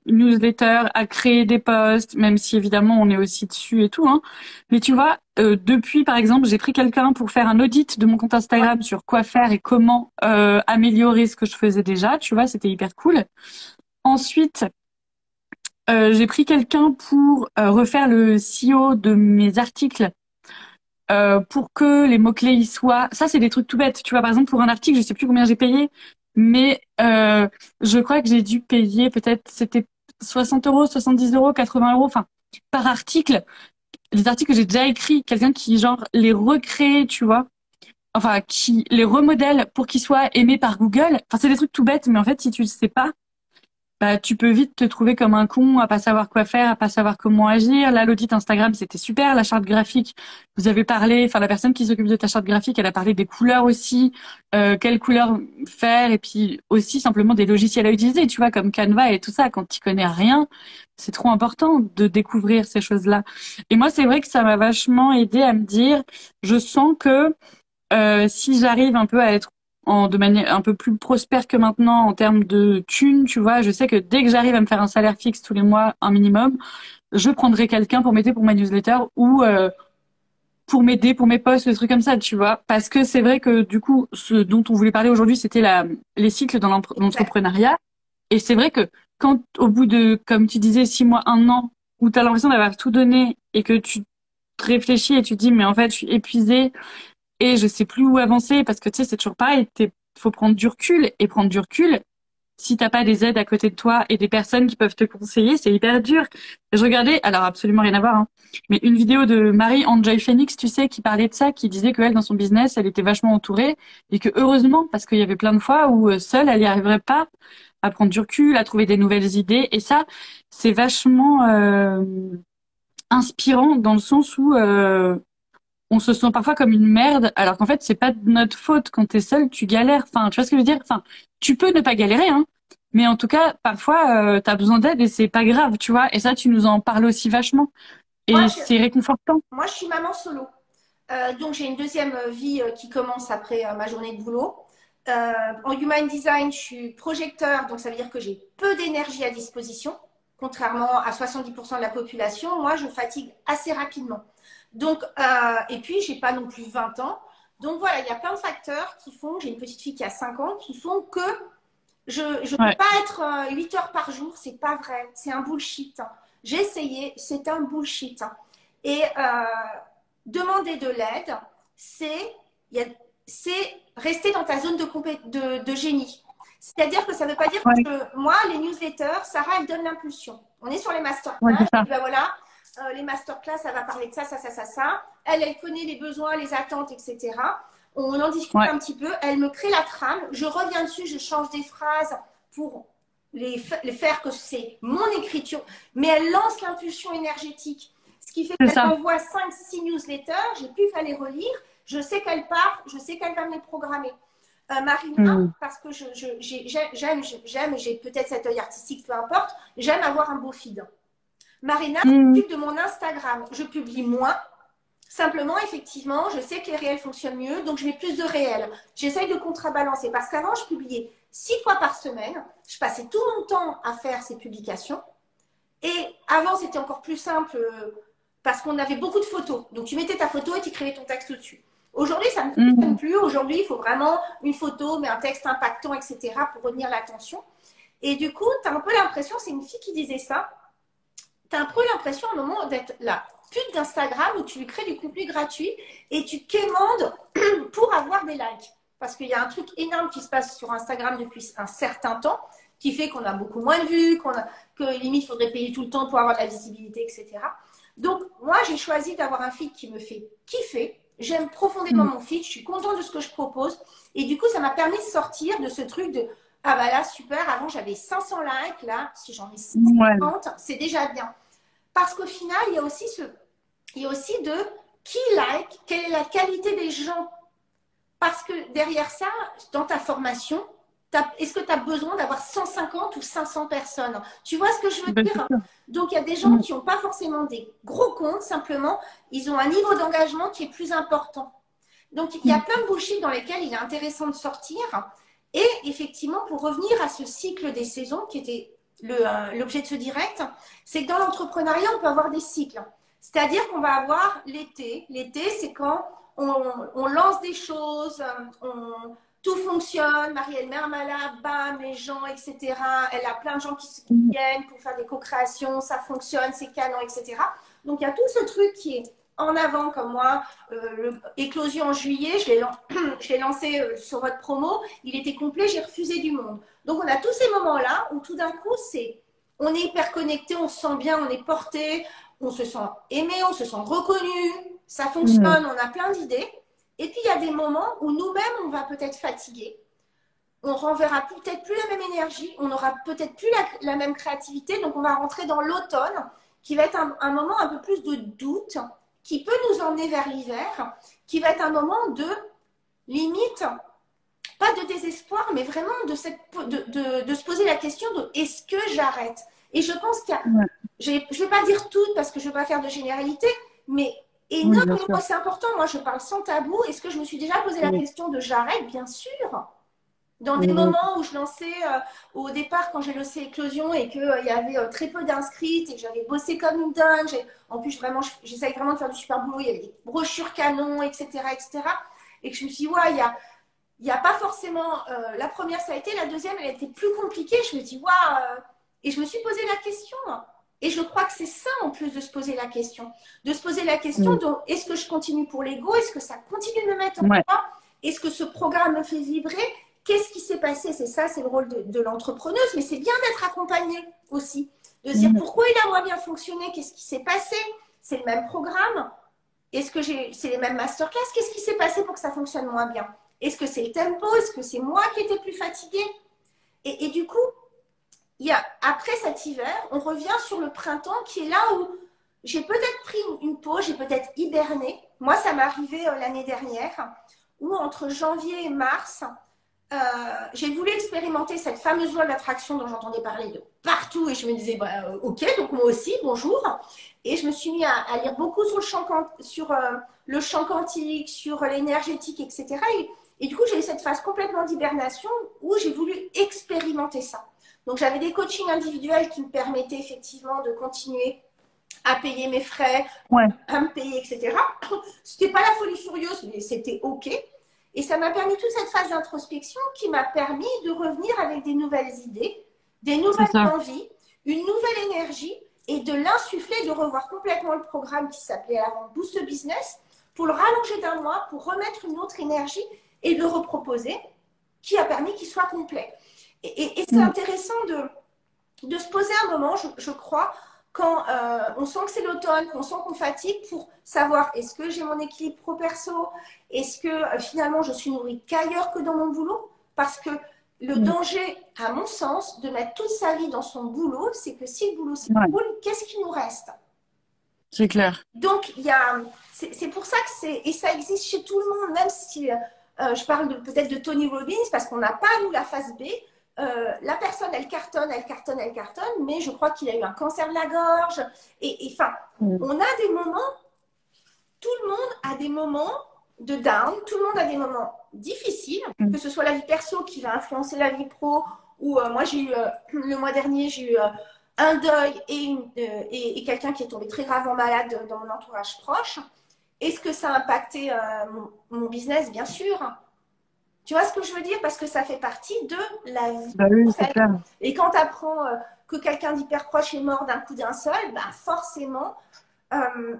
A: newsletter à créer des posts, même si évidemment on est aussi dessus et tout. Hein. Mais tu vois, depuis par exemple, j'ai pris quelqu'un pour faire un audit de mon compte Instagram sur quoi faire et comment améliorer ce que je faisais déjà. Tu vois, c'était hyper cool. Ensuite, j'ai pris quelqu'un pour refaire le SEO de mes articles. Pour que les mots-clés y soient. Ça, c'est des trucs tout bêtes. Tu vois, par exemple, pour un article, je sais plus combien j'ai payé, mais je crois que j'ai dû payer peut-être, c'était 60 euros, 70 euros, 80 euros, enfin, par article. Les articles que j'ai déjà écrits, quelqu'un qui, genre, les recrée, tu vois. Enfin, qui les remodèle pour qu'ils soient aimés par Google. Enfin, c'est des trucs tout bêtes, mais en fait, si tu le sais pas, bah, tu peux vite te trouver comme un con, à pas savoir quoi faire, à pas savoir comment agir. Là, l'audit Instagram, c'était super. La charte graphique, vous avez parlé, enfin, la personne qui s'occupe de ta charte graphique, elle a parlé des couleurs aussi, quelles couleurs faire, et puis aussi simplement des logiciels à utiliser, tu vois, comme Canva et tout ça. Quand tu connais rien, c'est trop important de découvrir ces choses-là. Et moi, c'est vrai que ça m'a vachement aidé à me dire, je sens que si j'arrive un peu à être de manière un peu plus prospère que maintenant en termes de thunes, tu vois, je sais que dès que j'arrive à me faire un salaire fixe tous les mois, un minimum, je prendrai quelqu'un pour m'aider pour ma newsletter ou pour m'aider pour mes posts, des trucs comme ça, tu vois. Parce que c'est vrai que du coup, ce dont on voulait parler aujourd'hui, c'était les cycles dans l'entrepreneuriat. Et c'est vrai que quand au bout de, comme tu disais, 6 mois, un an, où tu as l'impression d'avoir tout donné et que tu te réfléchis et tu te dis, mais en fait, je suis épuisée et je sais plus où avancer parce que tu sais c'est toujours pareil, faut prendre du recul et prendre du recul. Si t'as pas des aides à côté de toi et des personnes qui peuvent te conseiller, c'est hyper dur. Je regardais, alors absolument rien à voir, hein, mais une vidéo de Marie-Enjoy Phoenix, tu sais, qui parlait de ça, qui disait qu'elle, dans son business, elle était vachement entourée et que heureusement, parce qu'il y avait plein de fois où seule, elle y arriverait pas à prendre du recul, à trouver des nouvelles idées. Et ça, c'est vachement inspirant dans le sens où on se sent parfois comme une merde, alors qu'en fait, c'est pas de notre faute. Quand t'es seul, tu galères. Enfin, tu vois ce que je veux dire? Enfin, tu peux ne pas galérer, hein. Mais en tout cas, parfois, t'as besoin d'aide et c'est pas grave, tu vois. Et ça, tu nous en parles aussi vachement.
B: Moi,
A: Et c'est réconfortant.
B: moi, je suis maman solo. Donc, j'ai une deuxième vie qui commence après ma journée de boulot. En Human Design, je suis projecteur, donc ça veut dire que j'ai peu d'énergie à disposition. Contrairement à 70% de la population, moi, je fatigue assez rapidement. Donc, et puis, j'ai pas non plus 20 ans. Donc voilà, il y a plein de facteurs qui font, j'ai une petite fille qui a 5 ans, qui font que je ne peux pas être 8 heures par jour, c'est pas vrai, c'est un bullshit. J'ai essayé, c'est un bullshit. Et demander de l'aide, c'est rester dans ta zone de génie. C'est-à-dire que ça ne veut pas dire que moi, les newsletters, Sarah, elle donne l'impulsion. On est sur les masterclass, et ben voilà, les masterclass, ça va parler de ça, ça, ça, ça, ça. Elle connaît les besoins, les attentes, etc. On en discute un petit peu. Elle me crée la trame. Je reviens dessus, je change des phrases pour les faire que c'est mon écriture. Mais elle lance l'impulsion énergétique. Ce qui fait qu'elle envoie 5-6 newsletters. J'ai plus qu'à les relire. Je sais qu'elle part. Je sais qu'elle va me les programmer. Marina, parce que j'aime, j'ai peut-être cet œil artistique, peu importe. J'aime avoir un beau feed. Marina s'occupe de mon Instagram. Je publie moins. Simplement, effectivement, je sais que les réels fonctionnent mieux, donc je mets plus de réels. J'essaye de contrebalancer parce qu'avant, je publiais 6 fois par semaine. Je passais tout mon temps à faire ces publications. Et avant, c'était encore plus simple parce qu'on avait beaucoup de photos. Donc, tu mettais ta photo et tu écrivais ton texte dessus. Aujourd'hui, ça ne fonctionne plus. Aujourd'hui, il faut vraiment une photo, mais un texte impactant, etc. pour retenir l'attention. Et du coup, tu as un peu l'impression, c'est une fille qui disait ça, tu as un peu l'impression à un moment d'être la pute d'Instagram où tu lui crées du contenu gratuit et tu quémandes pour avoir des likes. Parce qu'il y a un truc énorme qui se passe sur Instagram depuis un certain temps qui fait qu'on a beaucoup moins de vues, que limite, il faudrait payer tout le temps pour avoir de la visibilité, etc. Donc, moi, j'ai choisi d'avoir un feed qui me fait kiffer. J'aime profondément mon feed, je suis contente de ce que je propose. Et du coup, ça m'a permis de sortir de ce truc de ah bah là, super, avant j'avais 500 likes, là, si j'en ai 50, c'est déjà bien. Parce qu'au final, il y a aussi de qui like, quelle est la qualité des gens. Parce que derrière ça, dans ta formation, est-ce que tu as besoin d'avoir 150 ou 500 personnes? Tu vois ce que je veux dire? Donc, il y a des gens qui n'ont pas forcément des gros comptes, simplement, ils ont un niveau d'engagement qui est plus important. Donc, il y a plein de bullshit dans lesquels il est intéressant de sortir. Et effectivement, pour revenir à ce cycle des saisons, qui était l'objet de ce direct, c'est que dans l'entrepreneuriat, on peut avoir des cycles. C'est-à-dire qu'on va avoir l'été. L'été, c'est quand on lance des choses, tout fonctionne, Marie, elle met un malade, bam, les gens, etc. Elle a plein de gens qui viennent pour faire des co-créations, ça fonctionne, c'est canon, etc. Donc, il y a tout ce truc qui est en avant, comme moi, Éclosion en juillet, je l'ai lancé sur votre promo, il était complet, j'ai refusé du monde. Donc, on a tous ces moments-là où tout d'un coup, on est hyper connecté, on se sent bien, on est porté, on se sent aimé, on se sent reconnu, ça fonctionne, on a plein d'idées. Et puis, il y a des moments où nous-mêmes, on va peut-être fatiguer, on renverra peut-être plus la même énergie, on n'aura peut-être plus la même créativité, donc on va rentrer dans l'automne, qui va être un moment un peu plus de doute, qui peut nous emmener vers l'hiver, qui va être un moment de limite, pas de désespoir, mais vraiment de se poser la question de est-ce que j'arrête? Et je pense qu'il y a, je ne vais pas dire tout parce que je ne veux pas faire de généralité, mais énormément, c'est important. Moi, je parle sans tabou. Est-ce que je me suis déjà posé la question de j'arrête? Bien sûr. Dans des moments où je lançais, au départ, quand j'ai lancé Éclosion et qu'il y avait très peu d'inscrites et que j'avais bossé comme une dingue, en plus, j'essaye vraiment de faire du super boulot, il y avait des brochures canons, etc., etc. Et que je me suis dit, ouais, il n'y a pas forcément. La première, ça a été, la deuxième, elle était plus compliquée. Je me dis, waouh! Et je me suis posé la question. Et je crois que c'est ça, en plus, de se poser la question. De se poser la question de est-ce que je continue pour l'ego? Est-ce que ça continue de me mettre en joie? Est-ce que ce programme me fait vibrer? Qu'est-ce qui s'est passé? C'est ça, c'est le rôle de l'entrepreneuse, mais c'est bien d'être accompagnée aussi. De se dire pourquoi il a moins bien fonctionné? Qu'est-ce qui s'est passé? C'est le même programme? Est-ce que c'est les mêmes masterclass? Qu'est-ce qui s'est passé pour que ça fonctionne moins bien? Est-ce que c'est le tempo? Est-ce que c'est moi qui étais plus fatiguée? Et du coup, après cet hiver, on revient sur le printemps qui est là où j'ai peut-être pris une pause, j'ai peut-être hiberné. Moi, ça m'est arrivé l'année dernière, où entre janvier et mars, j'ai voulu expérimenter cette fameuse loi de l'attraction dont j'entendais parler de partout et je me disais, ok, donc moi aussi, bonjour. Et je me suis mis à lire beaucoup sur le champ quantique, sur l'énergétique, etc. Et du coup, j'ai eu cette phase complètement d'hibernation où j'ai voulu expérimenter ça. Donc, j'avais des coachings individuels qui me permettaient effectivement de continuer à payer mes frais, à me payer, etc. C'était pas la folie furieuse, mais c'était OK. Et ça m'a permis toute cette phase d'introspection qui m'a permis de revenir avec des nouvelles idées, des nouvelles envies, une nouvelle énergie et de l'insuffler, de revoir complètement le programme qui s'appelait avant Boost Business pour le rallonger d'un mois, pour remettre une autre énergie et le reproposer, qui a permis qu'il soit complet. Et c'est intéressant de se poser un moment, je crois, quand on sent que c'est l'automne, qu'on sent qu'on fatigue, pour savoir est-ce que j'ai mon équilibre pro-perso, est-ce que finalement je suis nourrie qu'ailleurs que dans mon boulot? Parce que le danger, à mon sens, de mettre toute sa vie dans son boulot, c'est que si le boulot s'écroule, qu'est-ce qui nous reste?
A: C'est clair.
B: Donc, c'est pour ça que et ça existe chez tout le monde, même si je parle peut-être de Tony Robbins, parce qu'on n'a pas, nous, la phase B. La personne, elle cartonne, mais je crois qu'il a eu un cancer de la gorge. Et enfin, on a des moments, tout le monde a des moments de down, tout le monde a des moments difficiles, que ce soit la vie perso qui va influencer la vie pro, ou moi j'ai eu, le mois dernier, j'ai eu un deuil et quelqu'un qui est tombé très gravement malade dans mon entourage proche. Est-ce que ça a impacté mon business? Bien sûr. Tu vois ce que je veux dire? Parce que ça fait partie de la vie,
C: Bah oui,
B: en
C: c'est
B: fait.
C: clair.
B: Et quand tu apprends que quelqu'un d'hyper proche est mort d'un coup d'un seul, bah forcément,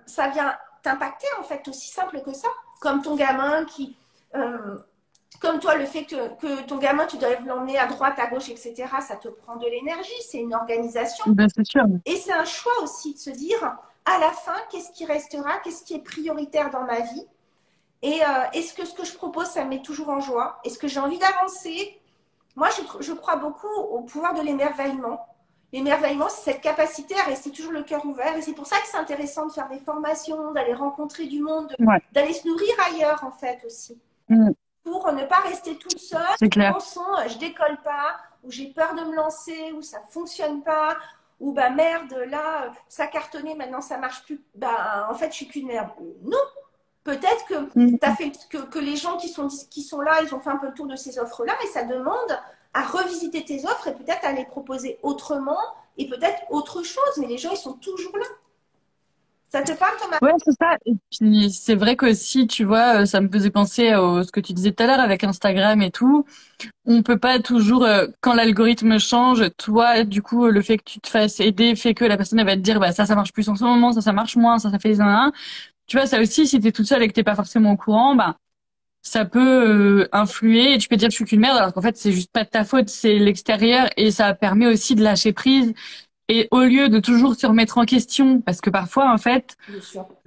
B: ça vient t'impacter, en fait, aussi simple que ça. Comme ton gamin qui... comme toi, le fait que ton gamin, tu dois l'emmener à droite, à gauche, etc., ça te prend de l'énergie, c'est une organisation.
C: Bah, c'est sûr.
B: Et c'est un choix aussi de se dire, à la fin, qu'est-ce qui restera, qu'est-ce qui est prioritaire dans ma vie? Et est-ce que ce que je propose, ça me met toujours en joie? Est-ce que j'ai envie d'avancer? Moi, je crois beaucoup au pouvoir de l'émerveillement. L'émerveillement, c'est cette capacité à rester toujours le cœur ouvert. Et c'est pour ça que c'est intéressant de faire des formations, d'aller rencontrer du monde,
C: Ouais.
B: d'aller se nourrir ailleurs, en fait, aussi.
C: Mm.
B: Pour ne pas rester toute seule,
C: C'est clair.
B: pensant, je décolle pas, ou j'ai peur de me lancer, ou ça fonctionne pas, ou bah merde, là, ça cartonnait, maintenant ça marche plus. Bah, en fait, je suis qu'une merde. Non, peut-être que,
C: Mm.
B: que les gens qui sont là, ils ont fait un peu le tour de ces offres-là et ça demande à revisiter tes offres et peut-être à les proposer autrement et peut-être autre chose. Mais les gens, ils sont toujours là. Ça te parle, Thomas?
C: Ouais, c'est ça. Et puis, c'est vrai qu'aussi, tu vois, ça me faisait penser à ce que tu disais tout à l'heure avec Instagram et tout. On peut pas toujours, quand l'algorithme change, toi, du coup, le fait que tu te fasses aider fait que la personne, elle va te dire, bah, ça marche plus en ce moment, ça marche moins, ça fait un. Tu vois, ça aussi, si t'es toute seule et que t'es pas forcément au courant, bah, ça peut influer et tu peux dire je suis qu'une merde alors qu'en fait c'est juste pas de ta faute, c'est l'extérieur et ça permet aussi de lâcher prise et au lieu de toujours se remettre en question parce que parfois en fait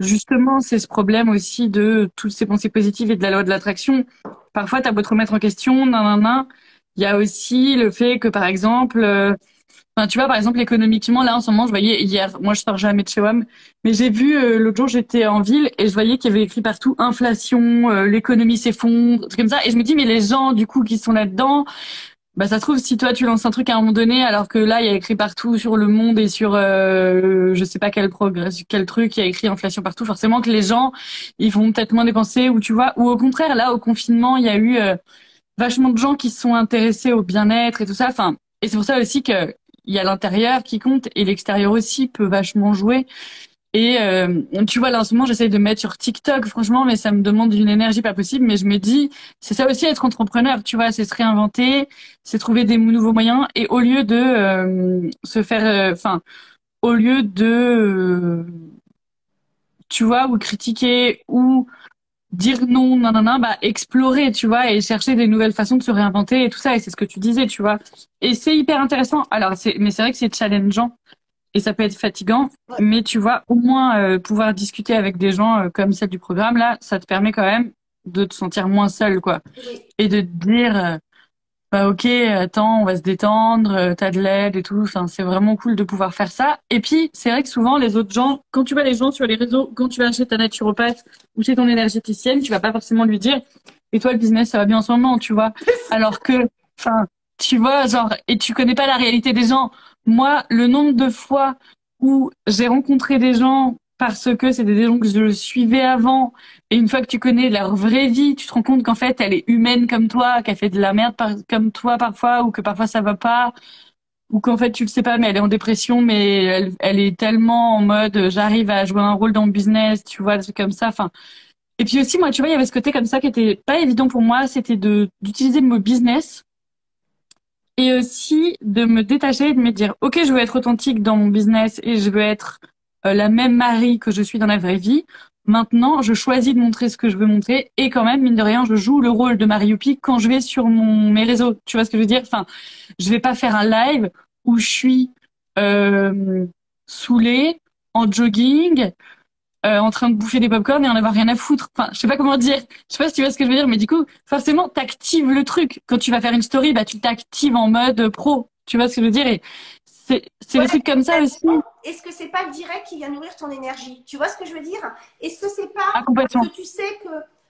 C: justement c'est ce problème aussi de toutes ces pensées positives et de la loi de l'attraction, parfois t'as beau te remettre en question il y a aussi le fait que par exemple enfin, tu vois, par exemple, économiquement, là, en ce moment, je voyais hier, moi, je sors jamais de chez WAM, mais j'ai vu, l'autre jour, j'étais en ville et je voyais qu'il y avait écrit partout inflation, l'économie s'effondre, trucs comme ça. Et je me dis, mais les gens, du coup, qui sont là-dedans, bah, ça se trouve, si toi, tu lances un truc à un moment donné, alors que là, il y a écrit partout sur Le Monde et sur, je sais pas quel progrès, quel truc, il y a écrit inflation partout, forcément que les gens, ils vont peut-être moins dépenser ou tu vois, ou au contraire, là, au confinement, il y a eu, vachement de gens qui se sont intéressés au bien-être et tout ça. Enfin, et c'est pour ça aussi que il y a l'intérieur qui compte et l'extérieur aussi peut vachement jouer. Et tu vois, là en ce moment, j'essaye de mettre sur TikTok, franchement, mais ça me demande une énergie pas possible. Mais je me dis, c'est ça aussi être entrepreneur, tu vois, c'est se réinventer, c'est trouver des nouveaux moyens. Et au lieu de se faire, enfin, au lieu de, tu vois, ou critiquer ou dire non, non, non, non, bah explorer, tu vois, et chercher des nouvelles façons de se réinventer et tout ça. Et c'est ce que tu disais, tu vois. Et c'est hyper intéressant. Alors, mais c'est vrai que c'est challengeant et ça peut être fatigant.
B: Ouais.
C: Mais tu vois, au moins pouvoir discuter avec des gens comme celle du programme là, ça te permet quand même de te sentir moins seul, quoi,
B: Oui.
C: et de te dire. Bah ok, attends, on va se détendre, t'as de l'aide et tout. Enfin, c'est vraiment cool de pouvoir faire ça. Et puis, c'est vrai que souvent, les autres gens, quand tu vois les gens sur les réseaux, quand tu vas chez ta naturopathe ou chez ton énergéticienne, tu vas pas forcément lui dire, et toi, le business, ça va bien en ce moment, tu vois. Alors que, enfin, tu vois, genre, et tu connais pas la réalité des gens. Moi, le nombre de fois où j'ai rencontré des gens parce que c'était des gens que je suivais avant, et une fois que tu connais leur vraie vie, tu te rends compte qu'en fait, elle est humaine comme toi, qu'elle fait de la merde comme toi parfois, ou que parfois ça va pas, ou qu'en fait tu le sais pas, mais elle est en dépression, mais elle est tellement en mode j'arrive à jouer un rôle dans le business, tu vois, des trucs comme ça. Enfin, et puis aussi moi, tu vois, il y avait ce côté comme ça qui était pas évident pour moi, c'était d'utiliser le mot business et aussi de me détacher et de me dire ok, je veux être authentique dans mon business et je veux être la même Marie que je suis dans la vraie vie. Maintenant, je choisis de montrer ce que je veux montrer et quand même, mine de rien, je joue le rôle de Marie Youpi quand je vais sur mes réseaux. Tu vois ce que je veux dire? Enfin, je vais pas faire un live où je suis euh, saoulée, en jogging, en train de bouffer des popcorn et en avoir rien à foutre. Enfin, je sais pas comment dire. Je sais pas si tu vois ce que je veux dire, mais du coup, forcément, t'actives le truc. Quand tu vas faire une story, bah, tu t'actives en mode pro. Tu vois ce que je veux dire? Et c'est
B: Ouais,
C: des trucs comme ça aussi.
B: est-ce que c'est pas le direct qui vient nourrir ton énergie? Tu vois ce que je veux dire? Est-ce que c'est pas
C: Ah,
B: parce
C: complètement.
B: que tu sais que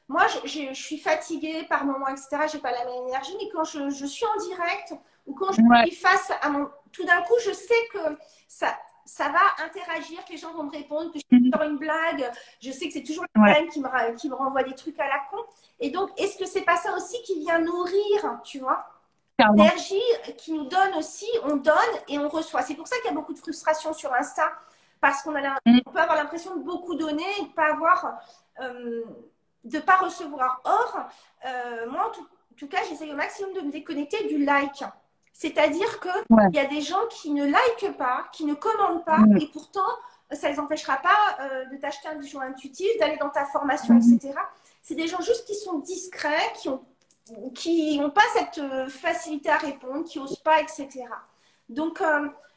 B: moi, je suis fatiguée par moments, etc. J'ai pas la même énergie, mais quand je suis en direct ou quand je
C: Ouais.
B: suis face à mon... Tout d'un coup, je sais que ça va interagir, que les gens vont me répondre, que je
C: Mhm.
B: vais faire une blague. Je sais que c'est toujours le
C: Ouais.
B: même qui me renvoie des trucs à la con. Et donc, est-ce que c'est pas ça aussi qui vient nourrir, tu vois?
C: Clairement.
B: L'énergie qui nous donne aussi, on donne et on reçoit. C'est pour ça qu'il y a beaucoup de frustration sur Insta, parce
C: Mhm.
B: on peut avoir l'impression de beaucoup donner et de pas avoir, de pas recevoir. Or, moi, tout cas, j'essaie au maximum de me déconnecter du like. C'est-à-dire qu'il
C: Ouais.
B: y a des gens qui ne likent pas, qui ne commentent pas, et pourtant, ça ne les empêchera pas de t'acheter un bijou intuitif, d'aller dans ta formation, etc. C'est des gens juste qui sont discrets, qui n'ont pas cette facilité à répondre, qui n'osent pas, etc. Donc,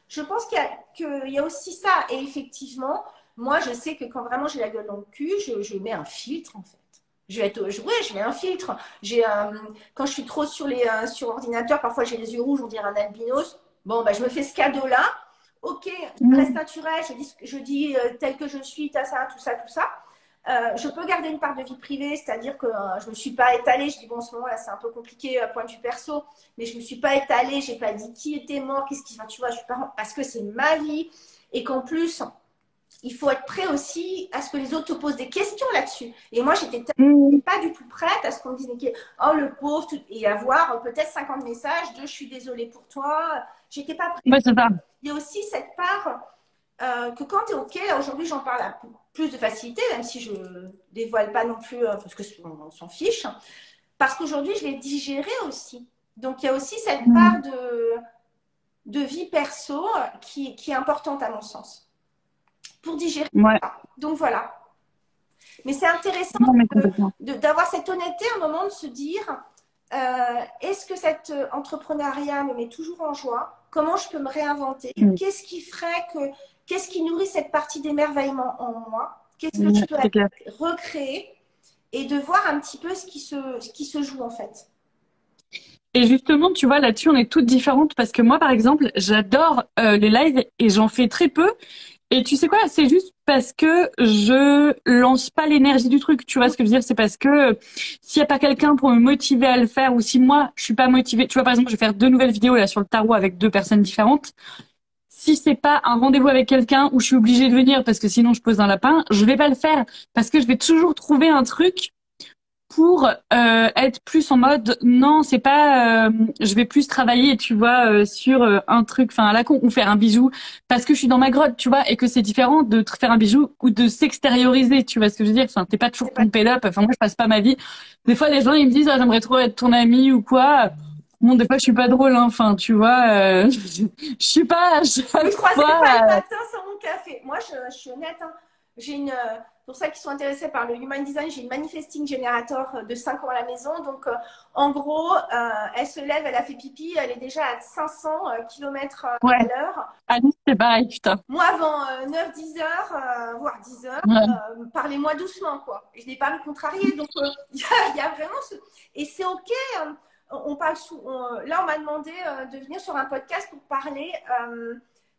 B: je pense qu'il y a aussi ça. Et effectivement, moi, je sais que quand vraiment j'ai la gueule dans le cul, je mets un filtre, en fait. Je mets un filtre. Quand je suis trop sur ordinateur, parfois j'ai les yeux rouges, on dirait un albinos. Bon, bah, je me fais ce cadeau-là. Ok, ça reste naturel, je dis tel que je suis, t'as ça, tout ça, tout ça. Je peux garder une part de vie privée, c'est-à-dire que je ne me suis pas étalée. Je dis, bon, en ce moment, là, c'est un peu compliqué, point de vue perso, mais je ne me suis pas étalée, je n'ai pas dit qui était mort, tu vois, je suis pas, parce que c'est ma vie, et qu'en plus, il faut être prêt aussi à ce que les autres te posent des questions là-dessus. Et moi, j'étais pas du tout prête à ce qu'on me dise, oh, le pauvre, et avoir peut-être 50 messages de je suis désolée pour toi. J'étais pas prête.
C: Ouais, c'est ça.
B: Il y a aussi cette part que quand tu es OK, là aujourd'hui j'en parle à plus de facilité, même si je ne dévoile pas non plus, parce qu'on s'en fiche, parce qu'aujourd'hui je l'ai digéré aussi. Donc il y a aussi cette part de vie perso qui est importante à mon sens, pour digérer.
C: Ouais.
B: Donc voilà. Mais c'est intéressant d'avoir cette honnêteté à un moment de se dire, est-ce que cet entrepreneuriat me met toujours en joie? Comment je peux me réinventer? Qu'est-ce qui ferait qu'est-ce qui nourrit cette partie d'émerveillement en moi? Qu'est-ce que je peux recréer? Et de voir un petit peu ce qui se joue en fait.
C: Et justement, tu vois, là-dessus, on est toutes différentes parce que moi, par exemple, j'adore les lives et j'en fais très peu. Et tu sais quoi, c'est juste parce que je lance pas l'énergie du truc. Tu vois ce que je veux dire? C'est parce que s'il y a pas quelqu'un pour me motiver à le faire ou si moi, je suis pas motivée. Tu vois, par exemple, je vais faire 2 nouvelles vidéos là sur le tarot avec 2 personnes différentes. Si c'est pas un rendez-vous avec quelqu'un où je suis obligée de venir parce que sinon je pose un lapin, je vais pas le faire parce que je vais toujours trouver un truc pour être plus en mode non, c'est pas je vais plus travailler, tu vois, sur un truc, enfin à la con, ou faire un bijou parce que je suis dans ma grotte, tu vois, et que c'est différent de te faire un bijou ou de s'extérioriser, tu vois ce que je veux dire. Enfin, t'es pas toujours pompé up. Enfin, moi je passe pas ma vie. Des fois les gens ils me disent ah, j'aimerais trop être ton ami ou quoi. Bon, des fois je suis pas drôle, hein. Enfin, tu vois, je suis pas.
B: Vous croisez pas le matin sans mon café. Moi, je suis honnête. Hein. Pour ceux qui sont intéressés par le Human Design, j'ai une Manifesting Generator de 5 ans à la maison. Donc, en gros, elle se lève, elle a fait pipi, elle est déjà à 500 km à l'heure.
C: Alice, c'est pareil, putain.
B: Moi, avant 9-10 heures, voire 10 heures, parlez-moi doucement, quoi. Je n'ai pas à me contrarier. Donc, il y a vraiment ce... Et c'est OK. On parle là, on m'a demandé de venir sur un podcast pour parler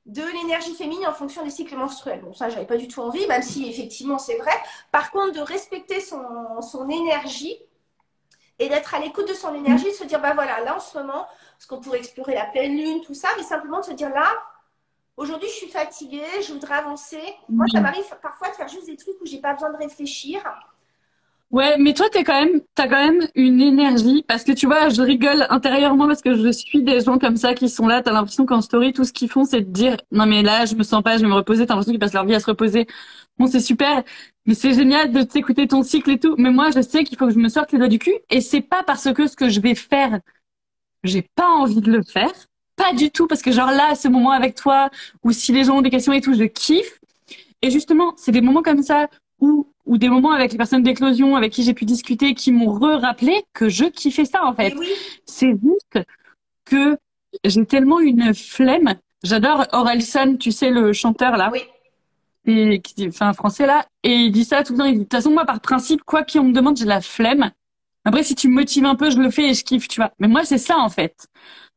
B: de l'énergie féminine en fonction des cycles menstruels. Bon, ça, j'avais pas du tout envie, même si effectivement c'est vrai. Par contre, de respecter son énergie et d'être à l'écoute de son énergie, de se dire, bah voilà, là en ce moment, parce qu'on pourrait explorer la pleine lune, tout ça, mais simplement de se dire là, aujourd'hui je suis fatiguée, je voudrais avancer. Moi, ça m'arrive parfois de faire juste des trucs où j'ai pas besoin de réfléchir.
C: Ouais, mais toi, t'as quand même une énergie, parce que tu vois, je rigole intérieurement parce que je suis des gens comme ça qui sont là, t'as l'impression qu'en story, tout ce qu'ils font, c'est de dire, non mais là, je me sens pas, je vais me reposer, t'as l'impression qu'ils passent leur vie à se reposer. Bon, c'est super, mais c'est génial de t'écouter ton cycle et tout, mais moi, je sais qu'il faut que je me sorte les doigts du cul, et c'est pas parce que ce que je vais faire, j'ai pas envie de le faire, pas du tout, parce que genre là, ce moment avec toi, ou si les gens ont des questions et tout, je kiffe, et justement, c'est des moments comme ça, ou des moments avec les personnes d'éclosion avec qui j'ai pu discuter qui m'ont rappelé que je kiffais ça en fait.
B: Oui.
C: C'est juste que j'ai tellement une flemme. J'adore Orelsan, tu sais le chanteur là.
B: Oui.
C: Et qui fait un français là et il dit ça tout le temps, il dit de toute façon moi par principe quoi qu'on me demande, j'ai la flemme. Après si tu me motives un peu, je le fais et je kiffe, tu vois. Mais moi c'est ça en fait.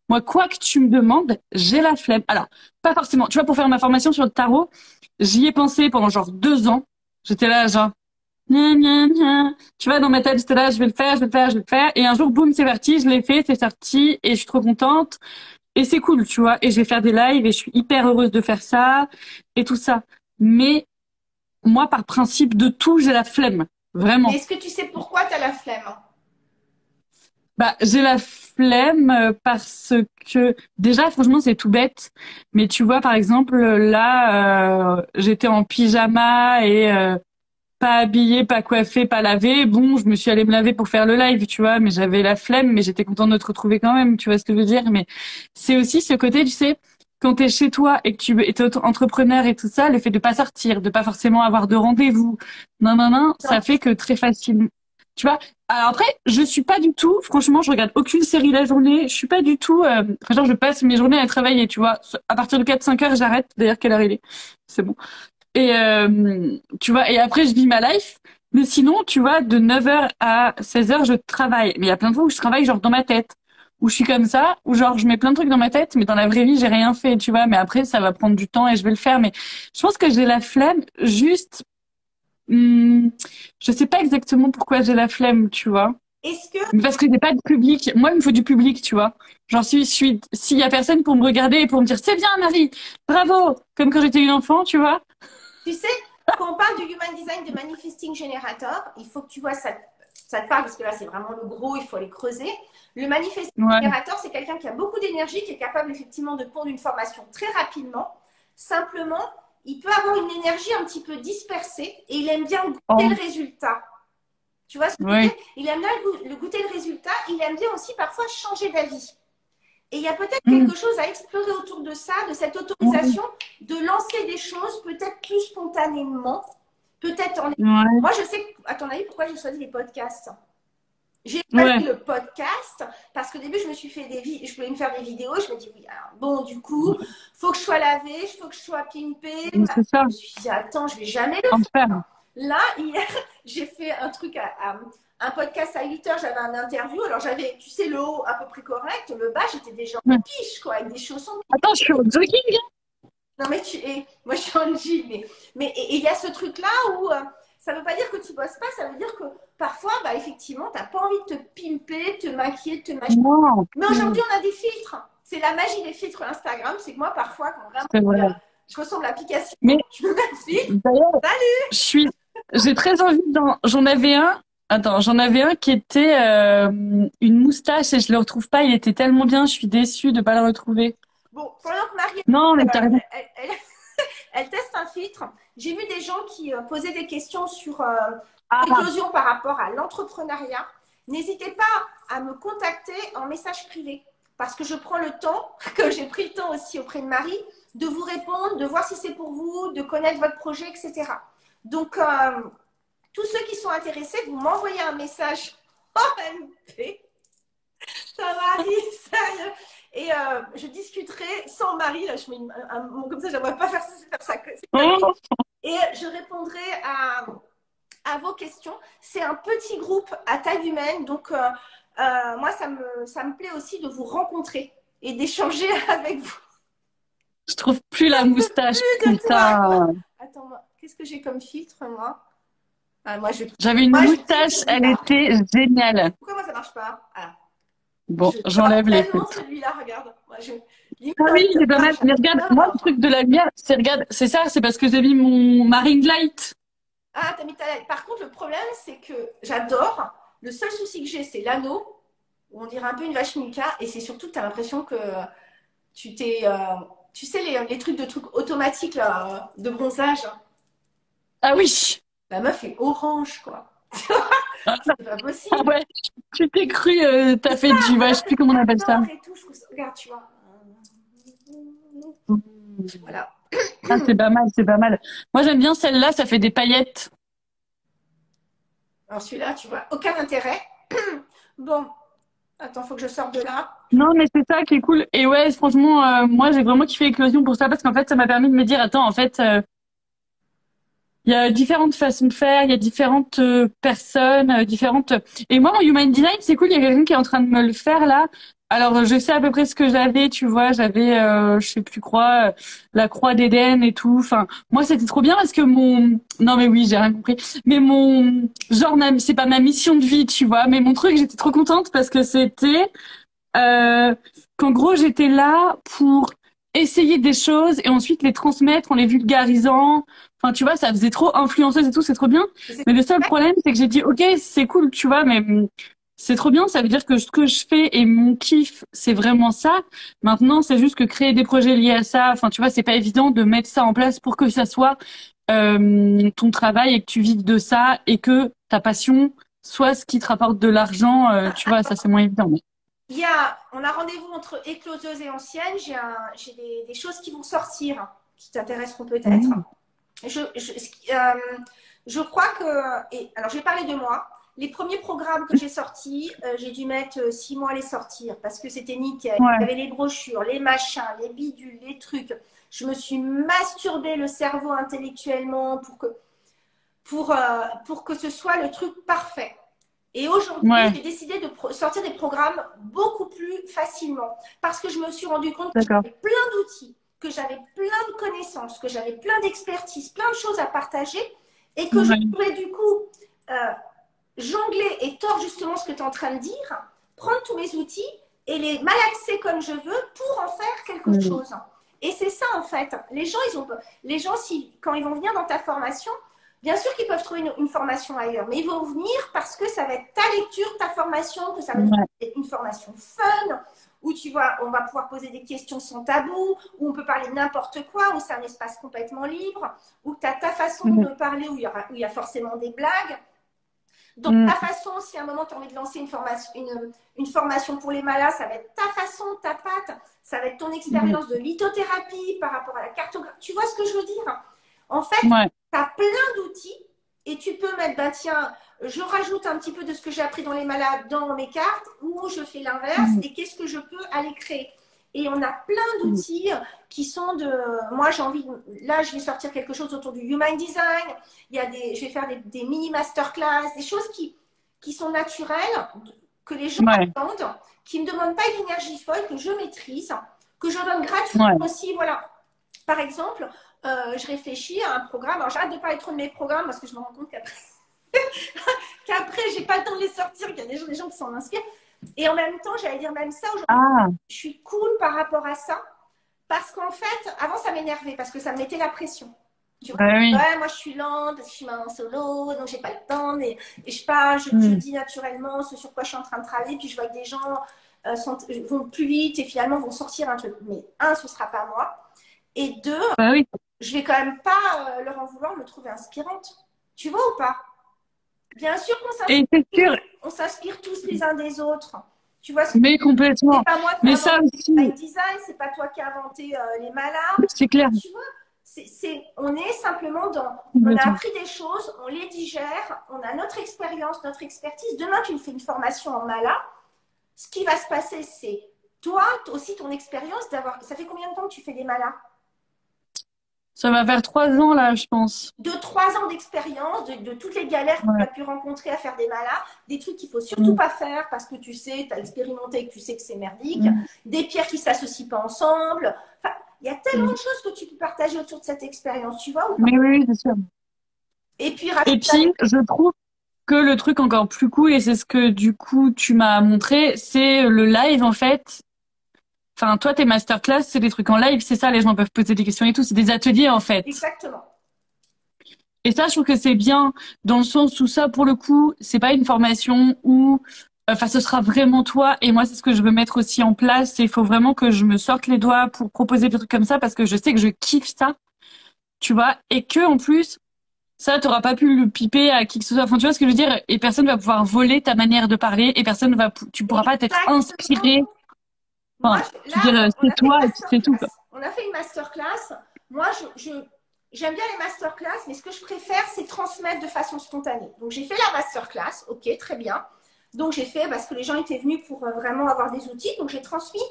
C: Moi quoi que tu me demandes, j'ai la flemme. Alors, pas forcément. Tu vois pour faire ma formation sur le tarot, j'y ai pensé pendant genre 2 ans. J'étais là genre tu vois, dans ma tête, j'étais là, je vais le faire, je vais le faire, je vais le faire. Et un jour, boum, c'est parti, je l'ai fait, c'est sorti, et je suis trop contente. Et c'est cool, tu vois. Et je vais faire des lives, et je suis hyper heureuse de faire ça, et tout ça. Mais moi, par principe de tout, j'ai la flemme. Vraiment.
B: Mais est-ce que tu sais pourquoi tu as la flemme?
C: Bah, j'ai la flemme parce que, déjà, franchement, c'est tout bête. Mais tu vois, par exemple, là, j'étais en pyjama et pas habillée, pas coiffée, pas lavée. Bon, je me suis allée me laver pour faire le live, tu vois, mais j'avais la flemme, mais j'étais contente de te retrouver quand même, tu vois ce que je veux dire. Mais c'est aussi ce côté, tu sais, quand t'es chez toi et que tu es entrepreneur et tout ça, le fait de pas sortir, de pas forcément avoir de rendez-vous, non, ça fait que très facilement, tu vois. Alors après, je suis pas du tout, franchement, je regarde aucune série la journée, je suis pas du tout, enfin, genre, je passe mes journées à travailler, tu vois. À partir de 4-5 heures, j'arrête. D'ailleurs, quelle heure il est? C'est bon. Et tu vois, et après je vis ma life. Mais sinon, tu vois, de 9 heures à 16 heures, je travaille. Mais il y a plein de fois où je travaille genre dans ma tête, où je suis comme ça, où genre je mets plein de trucs dans ma tête, mais dans la vraie vie, j'ai rien fait, tu vois. Mais après, ça va prendre du temps et je vais le faire. Mais je pense que j'ai la flemme, juste, je sais pas exactement pourquoi j'ai la flemme, tu vois.
B: Est-ce que,
C: Mais parce que j'ai pas de public. Moi, il me faut du public, tu vois. Genre, s'il y a personne pour me regarder et pour me dire, c'est bien, Marie, bravo, comme quand j'étais une enfant, tu vois.
B: tu sais, quand on parle du Human Design de Manifesting Generator, il faut que tu vois ça te parle parce que là, c'est vraiment le gros, il faut aller creuser. Le Manifesting
C: Ouais.
B: Generator, c'est quelqu'un qui a beaucoup d'énergie, qui est capable effectivement de pondre une formation très rapidement. Simplement, il peut avoir une énergie un petit peu dispersée et il aime bien
C: Oh,
B: goûter le résultat. Tu vois ce que je veux
C: ouais.
B: dire? Il aime bien le goûter le résultat, il aime bien aussi parfois changer d'avis. Et il y a peut-être
C: Mm.
B: quelque chose à explorer autour de ça, de cette
C: Mm.
B: autorisation de lancer des choses peut-être plus spontanément, peut-être en...
C: Ouais.
B: Moi, je sais, à ton avis, pourquoi j'ai choisi les podcasts? J'ai choisi
C: Ouais.
B: le podcast parce qu'au début, je me suis fait je voulais me faire des vidéos. Je me dis, oui, alors, bon, du coup, faut que je sois lavée, il faut que je sois pimpée.
C: Mais c'est ça,
B: Je me suis dit, attends, je vais jamais le
C: enfer.
B: faire. Là, hier, j'ai fait un truc un podcast à 8 heures, j'avais un interview. Alors, j'avais, tu sais, le haut à peu près correct, le bas, j'étais déjà en
C: Ouais.
B: quiche, quoi, avec des chaussons.
C: Attends, je suis au jogging.
B: Non, mais moi, je suis en jean. Mais il y a ce truc-là où ça ne veut pas dire que tu bosses pas, ça veut dire que parfois, bah, effectivement, tu n'as pas envie de te pimper, te maquiller, te machin.
C: Non.
B: Mais aujourd'hui, on a des filtres. C'est la magie des filtres Instagram. C'est que moi, parfois, quand
C: C'est vrai.
B: vraiment je ressemble à l'application,
C: Mais
B: je me mets un filtre.
C: d'ailleurs,
B: Salut!
C: j'ai très envie j'en avais un. Attends, j'en avais un qui était une moustache et je le retrouve pas. Il était tellement bien, je suis déçue de pas le retrouver.
B: Bon, pendant que Marie,
C: Non, mais t'as raison.
B: elle teste un filtre, j'ai vu des gens qui posaient des questions sur
C: Ah,
B: l'éclosion par rapport à l'entrepreneuriat. N'hésitez pas à me contacter en message privé parce que je prends le temps, que j'ai pris le temps aussi auprès de Marie, de vous répondre, de voir si c'est pour vous, de connaître votre projet, etc. Donc, tous ceux qui sont intéressés, vous m'envoyez un message OMP. Ça Marie, sérieux. Et je discuterai sans Marie. Là, je mets un mot comme ça, j'aimerais pas faire ça.
C: oh,
B: Et je répondrai à vos questions. C'est un petit groupe à taille humaine. Donc, moi, ça me plaît aussi de vous rencontrer et d'échanger avec vous.
C: je trouve plus la moustache.
B: Plus de toi.
C: Putain.
B: Attends, qu'est-ce que j'ai comme filtre, moi? Moi,
C: J'avais une moustache, elle était géniale.
B: Pourquoi moi, ça marche pas? Ah.
C: Bon, j'enlève les
B: tellement
C: filtres.
B: celui-là, regarde. Moi,
C: Ah oui, il est pas mal. Mais regarde, moi, le truc de la lumière, c'est ça, c'est parce que j'ai mis ma ring light.
B: Ah, t'as mis ta light. Par contre, le problème, c'est que j'adore. Le seul souci que j'ai, c'est l'anneau, où on dirait un peu une vache Mika. Et c'est surtout que tu as l'impression que tu t'es. Tu sais, les trucs automatiques là, de bronzage.
C: Ah oui.
B: La meuf est orange, quoi. C'est pas possible.
C: Ah ouais. Tu t'es cru, t'as fait du, ouais, je sais plus comment on appelle ça.
B: Et tout, je trouve ça... Regarde, tu vois. Voilà.
C: Ah, c'est pas mal, c'est pas mal. Moi, j'aime bien celle-là, ça fait des paillettes.
B: Alors celui-là, tu vois, aucun intérêt. Bon, attends, faut que je sorte de là.
C: Non, mais c'est ça qui est cool. Et ouais, franchement, moi, j'ai vraiment kiffé Éclosion pour ça parce qu'en fait, ça m'a permis de me dire, attends, en fait, il y a différentes façons de faire, il y a différentes personnes, différentes. Et moi, mon Human Design, c'est cool. Il y a quelqu'un qui est en train de me le faire là. Alors, je sais à peu près ce que j'avais, tu vois. J'avais, je sais plus quoi, la croix d'Éden et tout. Enfin, moi, c'était trop bien parce que non, mais oui, j'ai rien compris. Mais genre, c'est pas ma mission de vie, tu vois. Mais mon truc, j'étais trop contente parce que c'était qu'en gros, j'étais là pour essayer des choses et ensuite les transmettre en les vulgarisant. Enfin, tu vois, ça faisait trop influenceuse et tout, c'est trop bien. Mais le seul problème, c'est que j'ai dit, ok, c'est cool, tu vois, mais c'est trop bien. Ça veut dire que ce que je fais et mon kiff, c'est vraiment ça. Maintenant, c'est juste que créer des projets liés à ça, enfin, tu vois, c'est pas évident de mettre ça en place pour que ça soit ton travail et que tu vives de ça et que ta passion soit ce qui te rapporte de l'argent, tu vois, ça c'est moins évident.
B: On a rendez-vous entre écloseuse et ancienne. J'ai des choses qui vont sortir, qui t'intéresseront peut-être.
C: Mmh.
B: Je crois que, alors je vais parler de moi. Les premiers programmes que j'ai sortis, j'ai dû mettre 6 mois à les sortir parce que c'était nickel.
C: Ouais.
B: Il y avait les brochures, les machins, les bidules, les trucs. Je me suis masturbé le cerveau intellectuellement pour que ce soit le truc parfait. Et aujourd'hui, j'ai décidé de sortir des programmes beaucoup plus facilement parce que je me suis rendu compte que j'avais plein d'outils, que j'avais plein de connaissances, que j'avais plein d'expertise, plein de choses à partager et que je pouvais du coup jongler et tordre justement ce que tu es en train de dire, prendre tous mes outils et les malaxer comme je veux pour en faire quelque chose. Et c'est ça en fait. Les gens, quand ils vont venir dans ta formation, bien sûr qu'ils peuvent trouver une formation ailleurs, mais ils vont venir parce que ça va être ta lecture, ta formation, que ça va être une formation fun, où on va pouvoir poser des questions sans tabou, où on peut parler de n'importe quoi, où c'est un espace complètement libre, où tu as ta façon de parler, où il y a forcément des blagues. Donc, ta façon, si à un moment tu as envie de lancer une formation pour les malades, ça va être ta façon, ta patte, ça va être ton expérience de lithothérapie par rapport à la cartographie. Tu vois ce que je veux dire? En fait, tu as plein d'outils et tu peux mettre, tiens, je rajoute un petit peu de ce que j'ai appris dans les malades dans mes cartes ou je fais l'inverse et qu'est-ce que je peux aller créer. Et on a plein d'outils qui sont moi, j'ai envie. Là, je vais sortir quelque chose autour du Human Design. Je vais faire des mini masterclass, des choses qui sont naturelles, que les gens attendent, qui ne me demandent pas une énergie folle, que je maîtrise, que je donne gratuitement aussi. Voilà. Par exemple, je réfléchis à un programme. Alors, j'arrête de parler trop de mes programmes parce que je me rends compte qu'après, j'ai pas le temps de les sortir, qu'il y a des gens qui s'en inspirent. Et en même temps, j'allais dire même ça aujourd'hui, je suis cool par rapport à ça. Parce qu'en fait, avant, ça m'énervait parce que ça me mettait la pression. Tu vois, moi, je suis lente parce que je suis maman solo, donc j'ai pas le temps. Et je dis naturellement ce sur quoi je suis en train de travailler. Puis je vois que des gens vont plus vite et finalement vont sortir un truc. Mais ce sera pas moi. Et deux, je vais quand même pas leur en vouloir me trouver inspirante. Tu vois ou pas? Bien sûr qu'on s'inspire tous les uns des autres. Tu vois ce que
C: mais complètement.
B: C'est pas moi qui ai inventé le design, c'est pas toi qui as inventé les malades.
C: C'est clair.
B: Tu vois, on est simplement on a appris des choses, on les digère, on a notre expérience, notre expertise. Demain, tu me fais une formation en mala. Ce qui va se passer, c'est toi aussi ton expérience d'avoir. Ça fait combien de temps que tu fais des malas?
C: Ça va faire 3 ans là, je pense.
B: De 3 ans d'expérience, de toutes les galères que tu as pu rencontrer à faire des malas, des trucs qu'il faut surtout pas faire parce que tu sais, tu as expérimenté et que tu sais que c'est merdique, des pierres qui s'associent pas ensemble. Enfin, il y a tellement de choses que tu peux partager autour de cette expérience, tu vois ou pas?
C: Mais oui, c'est sûr.
B: Et puis,
C: je trouve que le truc encore plus cool, et c'est ce que du coup tu m'as montré, c'est le live en fait. Enfin, toi, tes masterclass, c'est des trucs en live, c'est ça, les gens peuvent poser des questions et tout, c'est des ateliers en fait.
B: Exactement.
C: Et ça, je trouve que c'est bien dans le sens où ça, pour le coup, c'est pas une formation où, ce sera vraiment toi. Et moi, c'est ce que je veux mettre aussi en place. Il faut vraiment que je me sorte les doigts pour proposer des trucs comme ça parce que je sais que je kiffe ça, tu vois, et que en plus, ça, t'auras pas pu le piper à qui que ce soit. Enfin, tu vois ce que je veux dire? Et personne va pouvoir voler ta manière de parler et tu pourras pas t'être inspiré. Enfin, c'est toi et puis c'est tout, quoi.
B: On a fait une masterclass. Moi, j'aime bien les masterclass, mais ce que je préfère, c'est transmettre de façon spontanée. Donc, j'ai fait la masterclass. OK, très bien. Donc, j'ai fait parce que les gens étaient venus pour vraiment avoir des outils. Donc, j'ai transmis.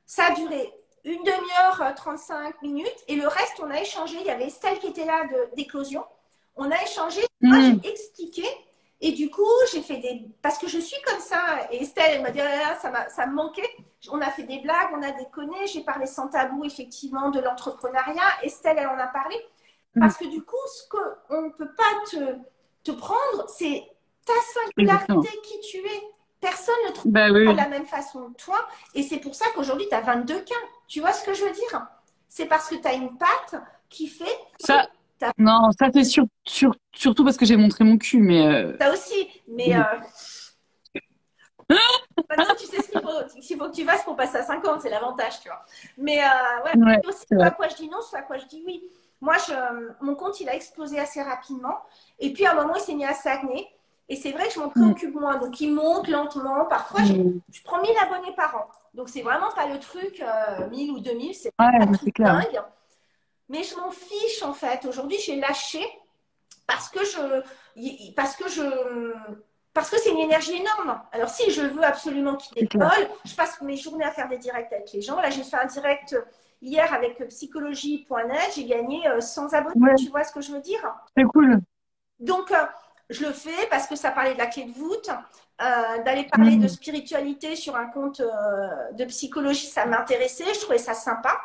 B: Ça a duré 1 demi-heure, 35 minutes. Et le reste, on a échangé. Il y avait Estelle qui était là d'éclosion. On a échangé. Moi, j'ai expliqué. Et du coup, j'ai fait parce que je suis comme ça. Et Estelle, elle m'a dit, ça me manquait. On a fait des blagues, on a déconné. J'ai parlé sans tabou, effectivement, de l'entrepreneuriat. Estelle, elle en a parlé. Parce que du coup, ce qu'on ne peut pas te prendre, c'est ta singularité, qui tu es. Personne ne trouve pas de la même façon que toi. Et c'est pour ça qu'aujourd'hui, tu as 22 cas. Tu vois ce que je veux dire? C'est parce que tu as une patte qui fait...
C: Ça... Non, ça c'est surtout parce que j'ai montré mon cul, mais...
B: Ça aussi, mais... Maintenant, tu sais qu'il faut que tu fasses pour passer à 50, c'est l'avantage, tu vois. Mais c'est aussi à quoi je dis non, c'est à quoi je dis oui. Moi, mon compte, il a explosé assez rapidement. Et puis, à un moment, il s'est mis à stagner. Et c'est vrai que je m'en
C: Mm.
B: préoccupe moins. Donc, il monte lentement. Parfois,
C: Mm.
B: je prends 1000 abonnés par an. Donc, c'est vraiment pas le truc 1000 ou 2000. C'est
C: Ouais,
B: pas un
C: mais
B: truc
C: c'est clair.
B: dingue. Mais je m'en fiche, en fait. Aujourd'hui, j'ai lâché parce que parce que parce que c'est une énergie énorme. Alors, si je veux absolument qu'il
C: C'est clair.
B: décolle, je passe mes journées à faire des directs avec les gens. Là, j'ai fait un direct hier avec psychologie.net. J'ai gagné 100 abonnés.
C: Ouais,
B: Tu vois ce que je veux dire?
C: c'est cool.
B: Donc, je le fais parce que ça parlait de la clé de voûte. D'aller parler de
C: Mm.
B: spiritualité sur un compte de psychologie, ça m'intéressait. Je trouvais ça sympa.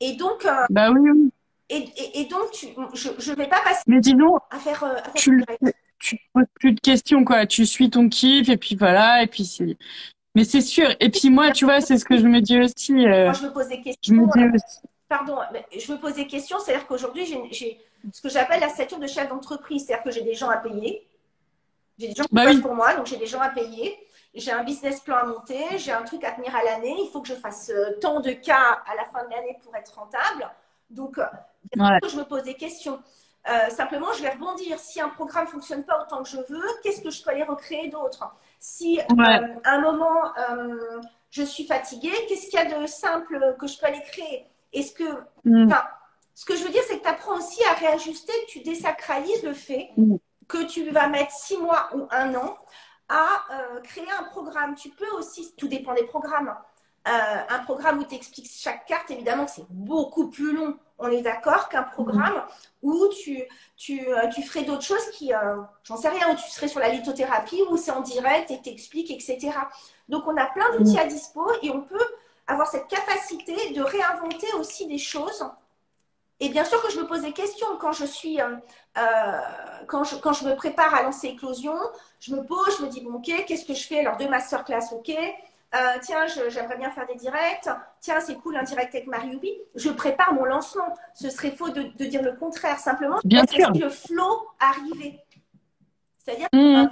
B: Et donc,
C: Bah oui, oui.
B: donc je ne vais pas passer
C: Mais dis donc,
B: à faire
C: tu,
B: des
C: le
B: directs.
C: tu te poses plus de questions, quoi. Tu suis ton kiff, et puis voilà, et puis c'est. Mais c'est sûr. Et puis moi, tu vois, c'est ce que je me dis aussi.
B: Moi, je me pose des
C: Je me
B: questions.
C: dis aussi.
B: Pardon, mais je me pose des questions. C'est-à-dire qu'aujourd'hui, j'ai ce que j'appelle la stature de chef d'entreprise. C'est-à-dire que j'ai des gens à payer. J'ai des gens qui
C: Bah
B: bossent
C: oui,
B: pour moi, donc j'ai des gens à payer. J'ai un business plan à monter. J'ai un truc à tenir à l'année. Il faut que je fasse tant de cas à la fin de l'année pour être rentable. Donc,
C: ouais,
B: je me pose des questions. Simplement, je vais rebondir. Si un programme ne fonctionne pas autant que je veux, qu'est-ce que je peux aller recréer d'autre? Si
C: ouais.
B: à un moment, je suis fatiguée, qu'est-ce qu'il y a de simple que je peux aller créer? Est-ce que,
C: Mm,
B: enfin, ce que je veux dire, c'est que tu apprends aussi à réajuster, que tu désacralises le fait
C: mm,
B: que tu vas mettre 6 mois ou un an à créer un programme. Tu peux aussi, tout dépend des programmes, un programme où tu expliques chaque carte, évidemment, c'est beaucoup plus long, on est d'accord, qu'un
C: mm,
B: programme où tu ferais d'autres choses qui, j'en sais rien, où tu serais sur la lithothérapie, où c'est en direct et t'expliques, etc. Donc, on a plein d'outils
C: mm.
B: à dispo et on peut avoir cette capacité de réinventer aussi des choses. Et bien sûr que je me pose des questions quand je suis, quand je me prépare à lancer Éclosion, je me pose, je me dis, bon, ok, qu'est-ce que je fais? Alors, 2 masterclass, ok. Tiens, j'aimerais bien faire des directs. Tiens, c'est cool un direct avec Marie-Oubi. Je prépare mon lancement. Ce serait faux de dire le contraire. Simplement, je
C: Bien
B: laisse
C: sûr.
B: aussi le flow arriver. C'est-à-dire,
C: Mm,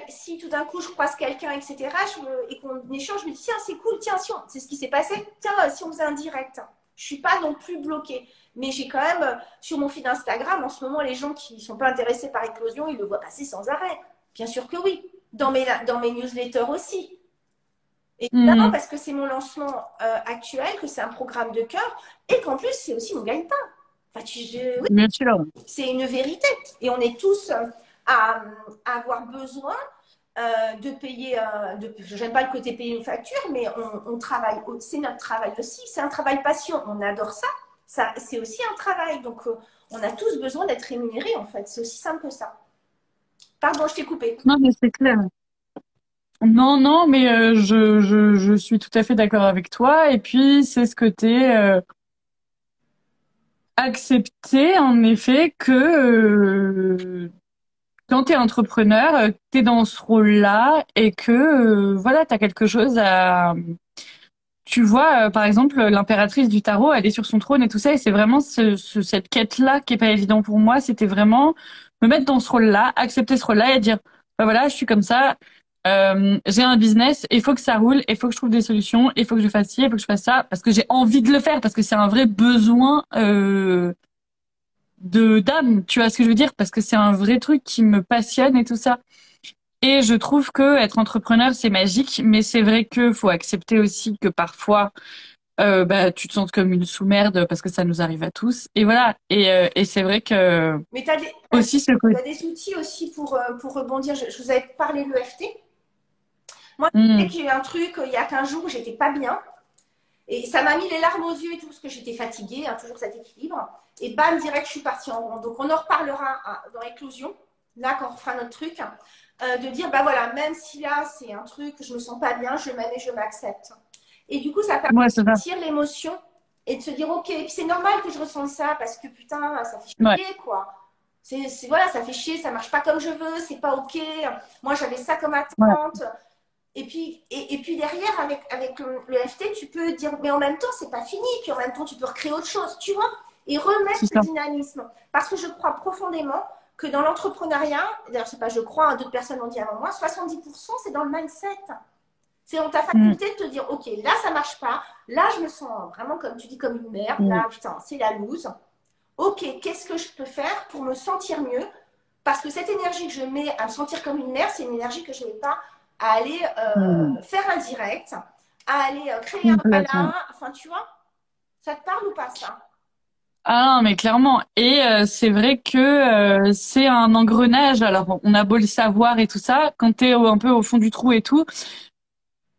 B: si tout d'un coup je croise quelqu'un, etc., et qu'on échange, je me dis, tiens, c'est cool, tiens, si c'est ce qui s'est passé, tiens, si on faisait un direct. Je suis pas non plus bloquée. Mais j'ai quand même, sur mon feed Instagram, en ce moment, les gens qui ne sont pas intéressés par Éclosion, ils le voient passer sans arrêt. Bien sûr que oui. Dans mes newsletters aussi. Évidemment,
C: mm.
B: parce que c'est mon lancement actuel, que c'est un programme de cœur, et qu'en plus, c'est aussi mon gagne-pain. Enfin, oui,
C: Bien sûr.
B: c'est une vérité. Et on est tous à avoir besoin de payer. Je n'aime pas le côté payer une facture, mais on travaille. C'est notre travail aussi. C'est un travail passion. On adore ça. C'est aussi un travail. Donc, on a tous besoin d'être rémunérés, en fait. C'est aussi simple que ça. Pardon, je t'ai coupé.
C: Non, mais c'est clair. Non, non, mais je suis tout à fait d'accord avec toi. Et puis, c'est ce côté accepter, en effet, que quand tu es entrepreneur, tu es dans ce rôle-là et que, voilà, tu as quelque chose à... Tu vois, par exemple, l'impératrice du tarot, elle est sur son trône et tout ça, et c'est vraiment cette quête-là qui est pas évident pour moi. C'était vraiment me mettre dans ce rôle-là, accepter ce rôle-là et dire, bah voilà, je suis comme ça, j'ai un business, il faut que ça roule, il faut que je trouve des solutions, il faut que je fasse ci, il faut que je fasse ça, parce que j'ai envie de le faire, parce que c'est un vrai besoin de d'âme, tu vois ce que je veux dire, parce que c'est un vrai truc qui me passionne et tout ça. Et je trouve que être entrepreneur, c'est magique, mais c'est vrai que faut accepter aussi que parfois, bah, tu te sens comme une sous-merde parce que ça nous arrive à tous. Et voilà. Et c'est vrai que
B: Mais tu as des,
C: aussi ce côté.
B: t'as des outils aussi pour rebondir. Je vous avais parlé de l'EFT. Moi, je sais
C: Hmm.
B: qu'il y a eu un truc il y a 15 jours où j'étais pas bien. Et ça m'a mis les larmes aux yeux et tout, parce que j'étais fatiguée, hein, toujours cet équilibre. Et bam, direct, je suis partie en rond. Donc, on en reparlera dans l'éclosion, là, quand on fera notre truc, de dire, bah voilà, même si là, c'est un truc, je me sens pas bien, je m'aime et je m'accepte. Et du coup, ça permet
C: Ouais, c'est
B: de
C: ça.
B: sentir l'émotion et de se dire, ok, et puis c'est normal que je ressente ça, parce que putain, ça fait
C: Ouais.
B: chier, quoi. Voilà, ça fait chier, ça marche pas comme je veux, c'est pas ok. Moi, j'avais ça comme
C: Ouais.
B: attente. Et puis derrière, avec le FT, tu peux dire, mais en même temps, c'est pas fini. Puis en même temps, tu peux recréer autre chose, tu vois, et remettre
C: C'est
B: le
C: ça.
B: dynamisme. Parce que je crois profondément que dans l'entrepreneuriat, d'ailleurs, c'est pas je crois, hein, d'autres personnes l'ont dit avant moi, 70%, c'est dans le mindset. C'est dans ta
C: Hmm.
B: faculté de te dire, ok, là, ça marche pas. Là, je me sens vraiment, comme tu dis, comme une merde.
C: Hmm.
B: Là, putain, c'est la loose. ok, qu'est-ce que je peux faire pour me sentir mieux? Parce que cette énergie que je mets à me sentir comme une mère, c'est une énergie que je n'ai pas à aller faire un direct, à aller créer un
C: Complètement.
B: malin. Enfin, tu vois, ça te parle ou pas ça?
C: Ah non, mais clairement. Et c'est vrai que c'est un engrenage. Alors, on a beau le savoir et tout ça, quand t'es un peu au fond du trou et tout,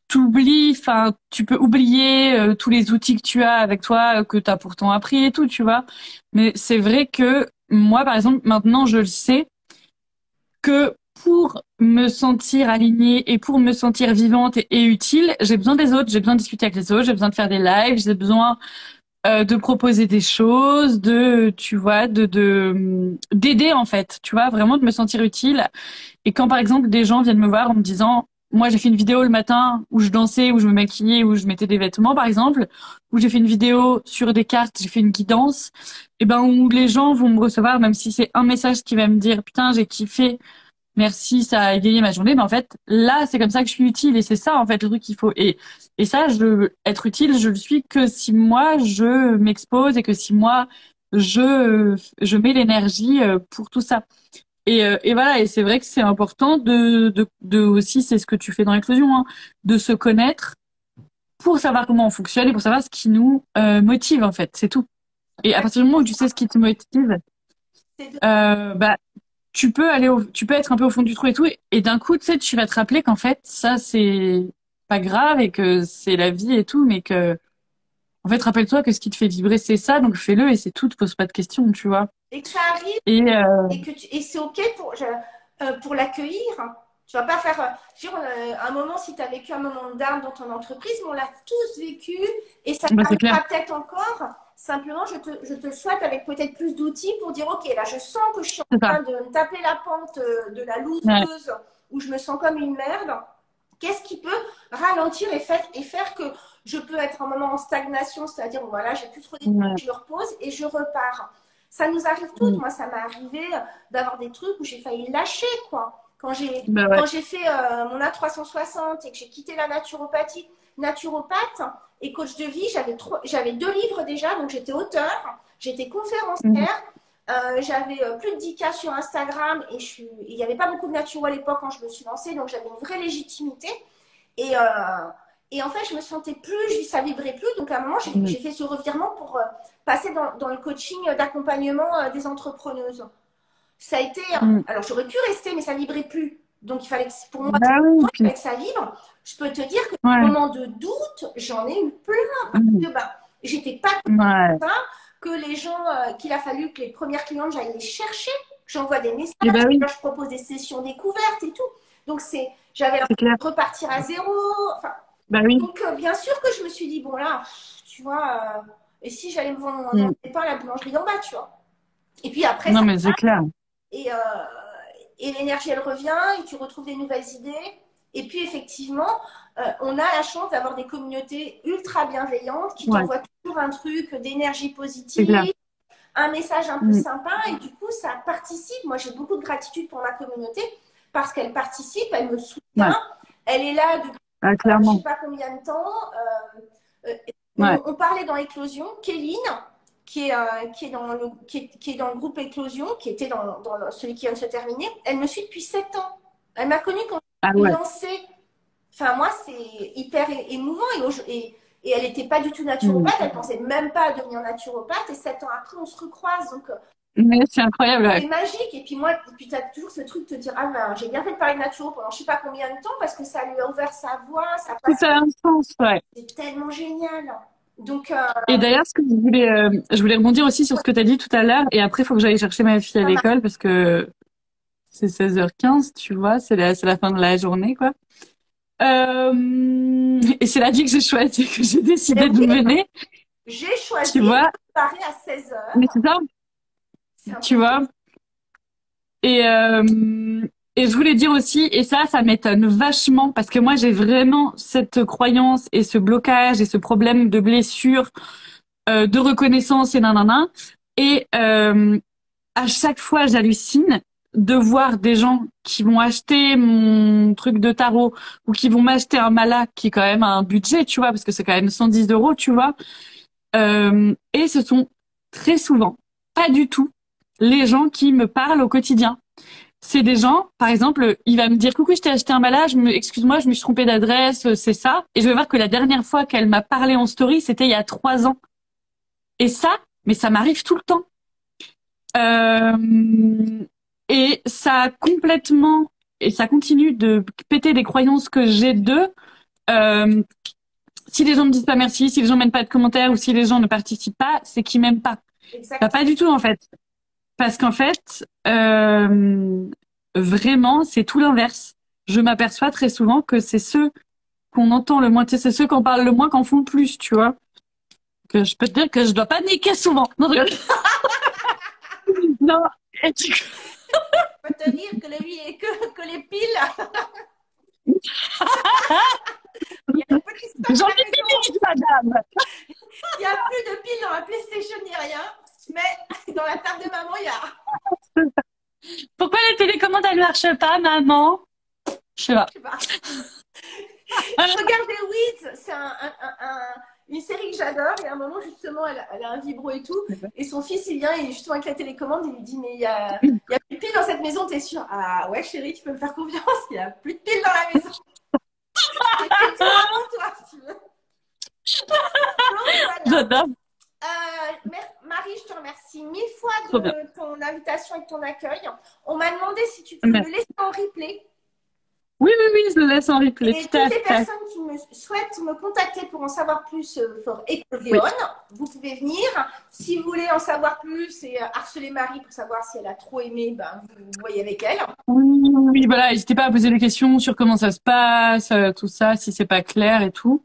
C: t'oublies, enfin, tu peux oublier tous les outils que tu as avec toi, que t'as pourtant appris et tout, tu vois. Mais c'est vrai que moi, par exemple, maintenant, je le sais que pour me sentir alignée et pour me sentir vivante et utile, j'ai besoin des autres, j'ai besoin de discuter avec les autres, j'ai besoin de faire des lives, j'ai besoin de proposer des choses, de, tu vois, d'aider en fait, tu vois, vraiment de me sentir utile. Et quand par exemple des gens viennent me voir en me disant, moi j'ai fait une vidéo le matin où je dansais, où je me maquillais, où je mettais des vêtements par exemple, où j'ai fait une vidéo sur des cartes, j'ai fait une guidance, et ben où les gens vont me recevoir, même si c'est un message qui va me dire, putain j'ai kiffé, merci, ça a égayé ma journée. Mais en fait, là, c'est comme ça que je suis utile et c'est ça, en fait, le truc qu'il faut. Et ça, être utile, je le suis que si moi, je m'expose et que si moi, je mets l'énergie pour tout ça. Et voilà. Et c'est vrai que c'est important de aussi, c'est ce que tu fais dans l'éclosion, hein, de se connaître pour savoir comment on fonctionne et pour savoir ce qui nous motive, en fait. C'est tout. Et à partir du moment où tu sais ce qui te motive, bah, tu peux être un peu au fond du trou et tout, et d'un coup, tu sais, tu vas te rappeler qu'en fait, ça, c'est pas grave et que c'est la vie et tout, mais que, en fait, rappelle-toi que ce qui te fait vibrer, c'est ça, donc fais-le et c'est tout, te pose pas de questions, tu vois.
B: Et que ça arrive
C: Et,
B: et c'est ok pour l'accueillir. Tu vas pas faire. Je veux dire, un moment, si tu as vécu un moment d'arme dans ton entreprise, mais on l'a tous vécu et ça
C: bah, c'est clair.
B: t'arrivera peut-être encore. Simplement, je te le souhaite avec peut-être plus d'outils pour dire ok, là, je sens que je suis
C: C'est
B: en
C: ça.
B: train de me taper la pente de la
C: Ouais.
B: loseuse où je me sens comme une merde. Qu'est-ce qui peut ralentir et faire que je peux être un moment en stagnation, c'est-à-dire voilà, j'ai plus trop d'énergie,
C: Ouais.
B: je me repose et je repars. Ça nous arrive toutes. Moi, ça m'est arrivé d'avoir des trucs où j'ai failli lâcher, quoi.
C: Bah ouais.
B: Quand j'ai fait mon A360 et que j'ai quitté la naturopathie, naturopathe et coach de vie, j'avais 2 livres déjà, donc j'étais auteur, j'étais
C: Mhm.
B: conférencière, j'avais plus de 10K sur Instagram et il n'y avait pas beaucoup de naturo à l'époque quand je me suis lancée, donc j'avais une vraie légitimité. Et, et en fait, je me sentais plus, ça vibrait plus. Donc à un moment,
C: Mhm.
B: j'ai fait ce revirement pour passer dans le coaching d'accompagnement des entrepreneuses. Ça a été,
C: Mhm.
B: alors j'aurais pu rester, mais ça vibrait plus. Donc il fallait que, pour moi,
C: Bah oui,
B: il
C: puis,
B: fallait que ça vibre. Je peux te dire que au
C: ouais.
B: moment de doute, j'en ai eu plein parce
C: Mhm.
B: que bah, j'étais pas
C: Ouais.
B: comme ça, que les gens, qu'il a fallu que les premières clientes, j'aille les chercher. J'envoie des messages,
C: Et bah oui,
B: je propose des sessions découvertes et tout. Donc j'avais
C: c'est
B: l'impression
C: clair.
B: de repartir à zéro. Enfin,
C: Bah oui.
B: donc bien sûr que je me suis dit, bon là, tu vois, et si j'allais me vendre
C: Mhm.
B: des pains à la boulangerie d'en bas, tu vois. Et puis après,
C: Non,
B: ça
C: mais c'est clair.
B: et, euh, et l'énergie, elle revient, et tu retrouves des nouvelles idées. Et puis, effectivement, on a la chance d'avoir des communautés ultra bienveillantes qui
C: Ouais,
B: t'envoient toujours un truc d'énergie
C: c'est clair.
B: positive, un message un peu
C: Mhm.
B: sympa. Et du coup, ça participe. Moi, j'ai beaucoup de gratitude pour ma communauté parce qu'elle participe, elle me
C: Ouais,
B: soutient. Elle est là depuis
C: ah,
B: je ne
C: clairement.
B: sais pas combien de temps. Euh,
C: Ouais.
B: on parlait dans Éclosion, Kéline, qui est dans le groupe Éclosion, qui était celui qui vient de se terminer, elle me suit depuis 7 ans. Elle m'a connue quand
C: Ah
B: je me suis
C: ouais.
B: lancée. Enfin, moi, c'est hyper émouvant. Et elle n'était pas du tout
C: Mhm.
B: naturopathe, elle ne pensait même pas à devenir naturopathe. Et 7 ans après, on se recroise. Donc,
C: Mais c'est incroyable, ouais.
B: c'est magique. Et puis, moi, tu as toujours ce truc de te dire, ah ben, j'ai bien fait de parler de naturo pendant je ne sais pas combien de temps parce que ça lui a ouvert sa voie, ça
C: Tout
B: passe.
C: ça a un sens, ouais.
B: C'est tellement génial. Donc,
C: Et d'ailleurs, ce que je voulais rebondir aussi sur ce que tu as dit tout à l'heure, et après, il faut que j'aille chercher ma fille à l'école parce que c'est 16h15, tu vois, c'est la fin de la journée, quoi. Et c'est la vie que j'ai choisie, que j'ai
B: et
C: décidé de
B: oui,
C: mener,
B: j'ai
C: tu
B: choisi de
C: vois.
B: parler à 16
C: Mais
B: heures.
C: c'est ça,
B: C'est un
C: tu
B: peu.
C: vois. Et, euh, et je voulais dire aussi, et ça m'étonne vachement, parce que moi, j'ai vraiment cette croyance et ce blocage et ce problème de blessure, de reconnaissance et nanana. Et à chaque fois, j'hallucine de voir des gens qui vont acheter mon truc de tarot ou qui vont m'acheter un mala qui est quand même un budget, tu vois, parce que c'est quand même 110 euros, tu vois. Et ce sont très souvent pas du tout les gens qui me parlent au quotidien. C'est des gens, par exemple, il va me dire coucou, je t'ai acheté un balai, excuse-moi, je me suis trompée d'adresse, c'est ça. Et je vais voir que la dernière fois qu'elle m'a parlé en story, c'était il y a 3 ans. Et ça, mais ça m'arrive tout le temps. Et ça a complètement, et ça continue de péter des croyances que j'ai d'eux. Si les gens me disent pas merci, si les gens mettent pas de commentaires ou si les gens ne participent pas, c'est qu'ils m'aiment pas. Bah, pas du tout en fait. Parce qu'en fait, vraiment, c'est tout l'inverse. Je m'aperçois très souvent que c'est ceux qu'on entend le moins, tu sais, c'est ceux qu'on parle le moins qu'en font le plus, tu vois. Que je peux te dire que je dois pas niquer souvent. Non, je rigole. Non. Et tu-
B: Je peux te dire que les piles, il y a un petit stock
C: J'en
B: à la
C: ai
B: maison.
C: fini, madame.
B: Il n'y a plus de piles dans la PlayStation ni rien, mais dans la table de maman, il y a.
C: Pourquoi la télécommande, elle marche pas, maman? Je sais pas.
B: Je sais pas. Je regardais Weeds, c'est une série que j'adore. Et à un moment, justement, elle a un vibro et tout. Et son fils, il vient et justement avec la télécommande, il lui dit mais il y a plus de piles dans cette maison, t'es sûr? Ah ouais, chérie, tu peux me faire confiance, il n'y a plus de piles dans la maison. C'est tout avant toi, si tu veux. Donc, voilà.
C: J'adore.
B: Marie, je te remercie 1000 fois
C: Trop bien.
B: de ton invitation et de ton accueil. On m'a demandé si tu peux
C: Merci.
B: le laisser en replay.
C: Oui, oui, oui, je le laisse en replay.
B: Et
C: Tout à
B: toutes les
C: fait.
B: personnes qui me souhaitent me contacter pour en savoir plus sur Eclosion, vous pouvez venir. Si vous voulez en savoir plus et harceler Marie pour savoir si elle a trop aimé, ben, vous voyez avec elle.
C: Oui, oui, voilà, n'hésitez pas à poser des questions sur comment ça se passe, tout ça, si c'est pas clair et tout.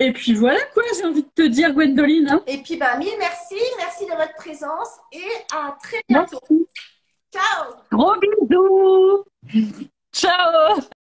C: Et puis voilà quoi, j'ai envie de te dire, Gwendoline. Hein.
B: Et puis, ben, mille merci. Merci de votre présence et à très bientôt.
C: Merci.
B: Ciao!
C: Gros bisous. Ciao.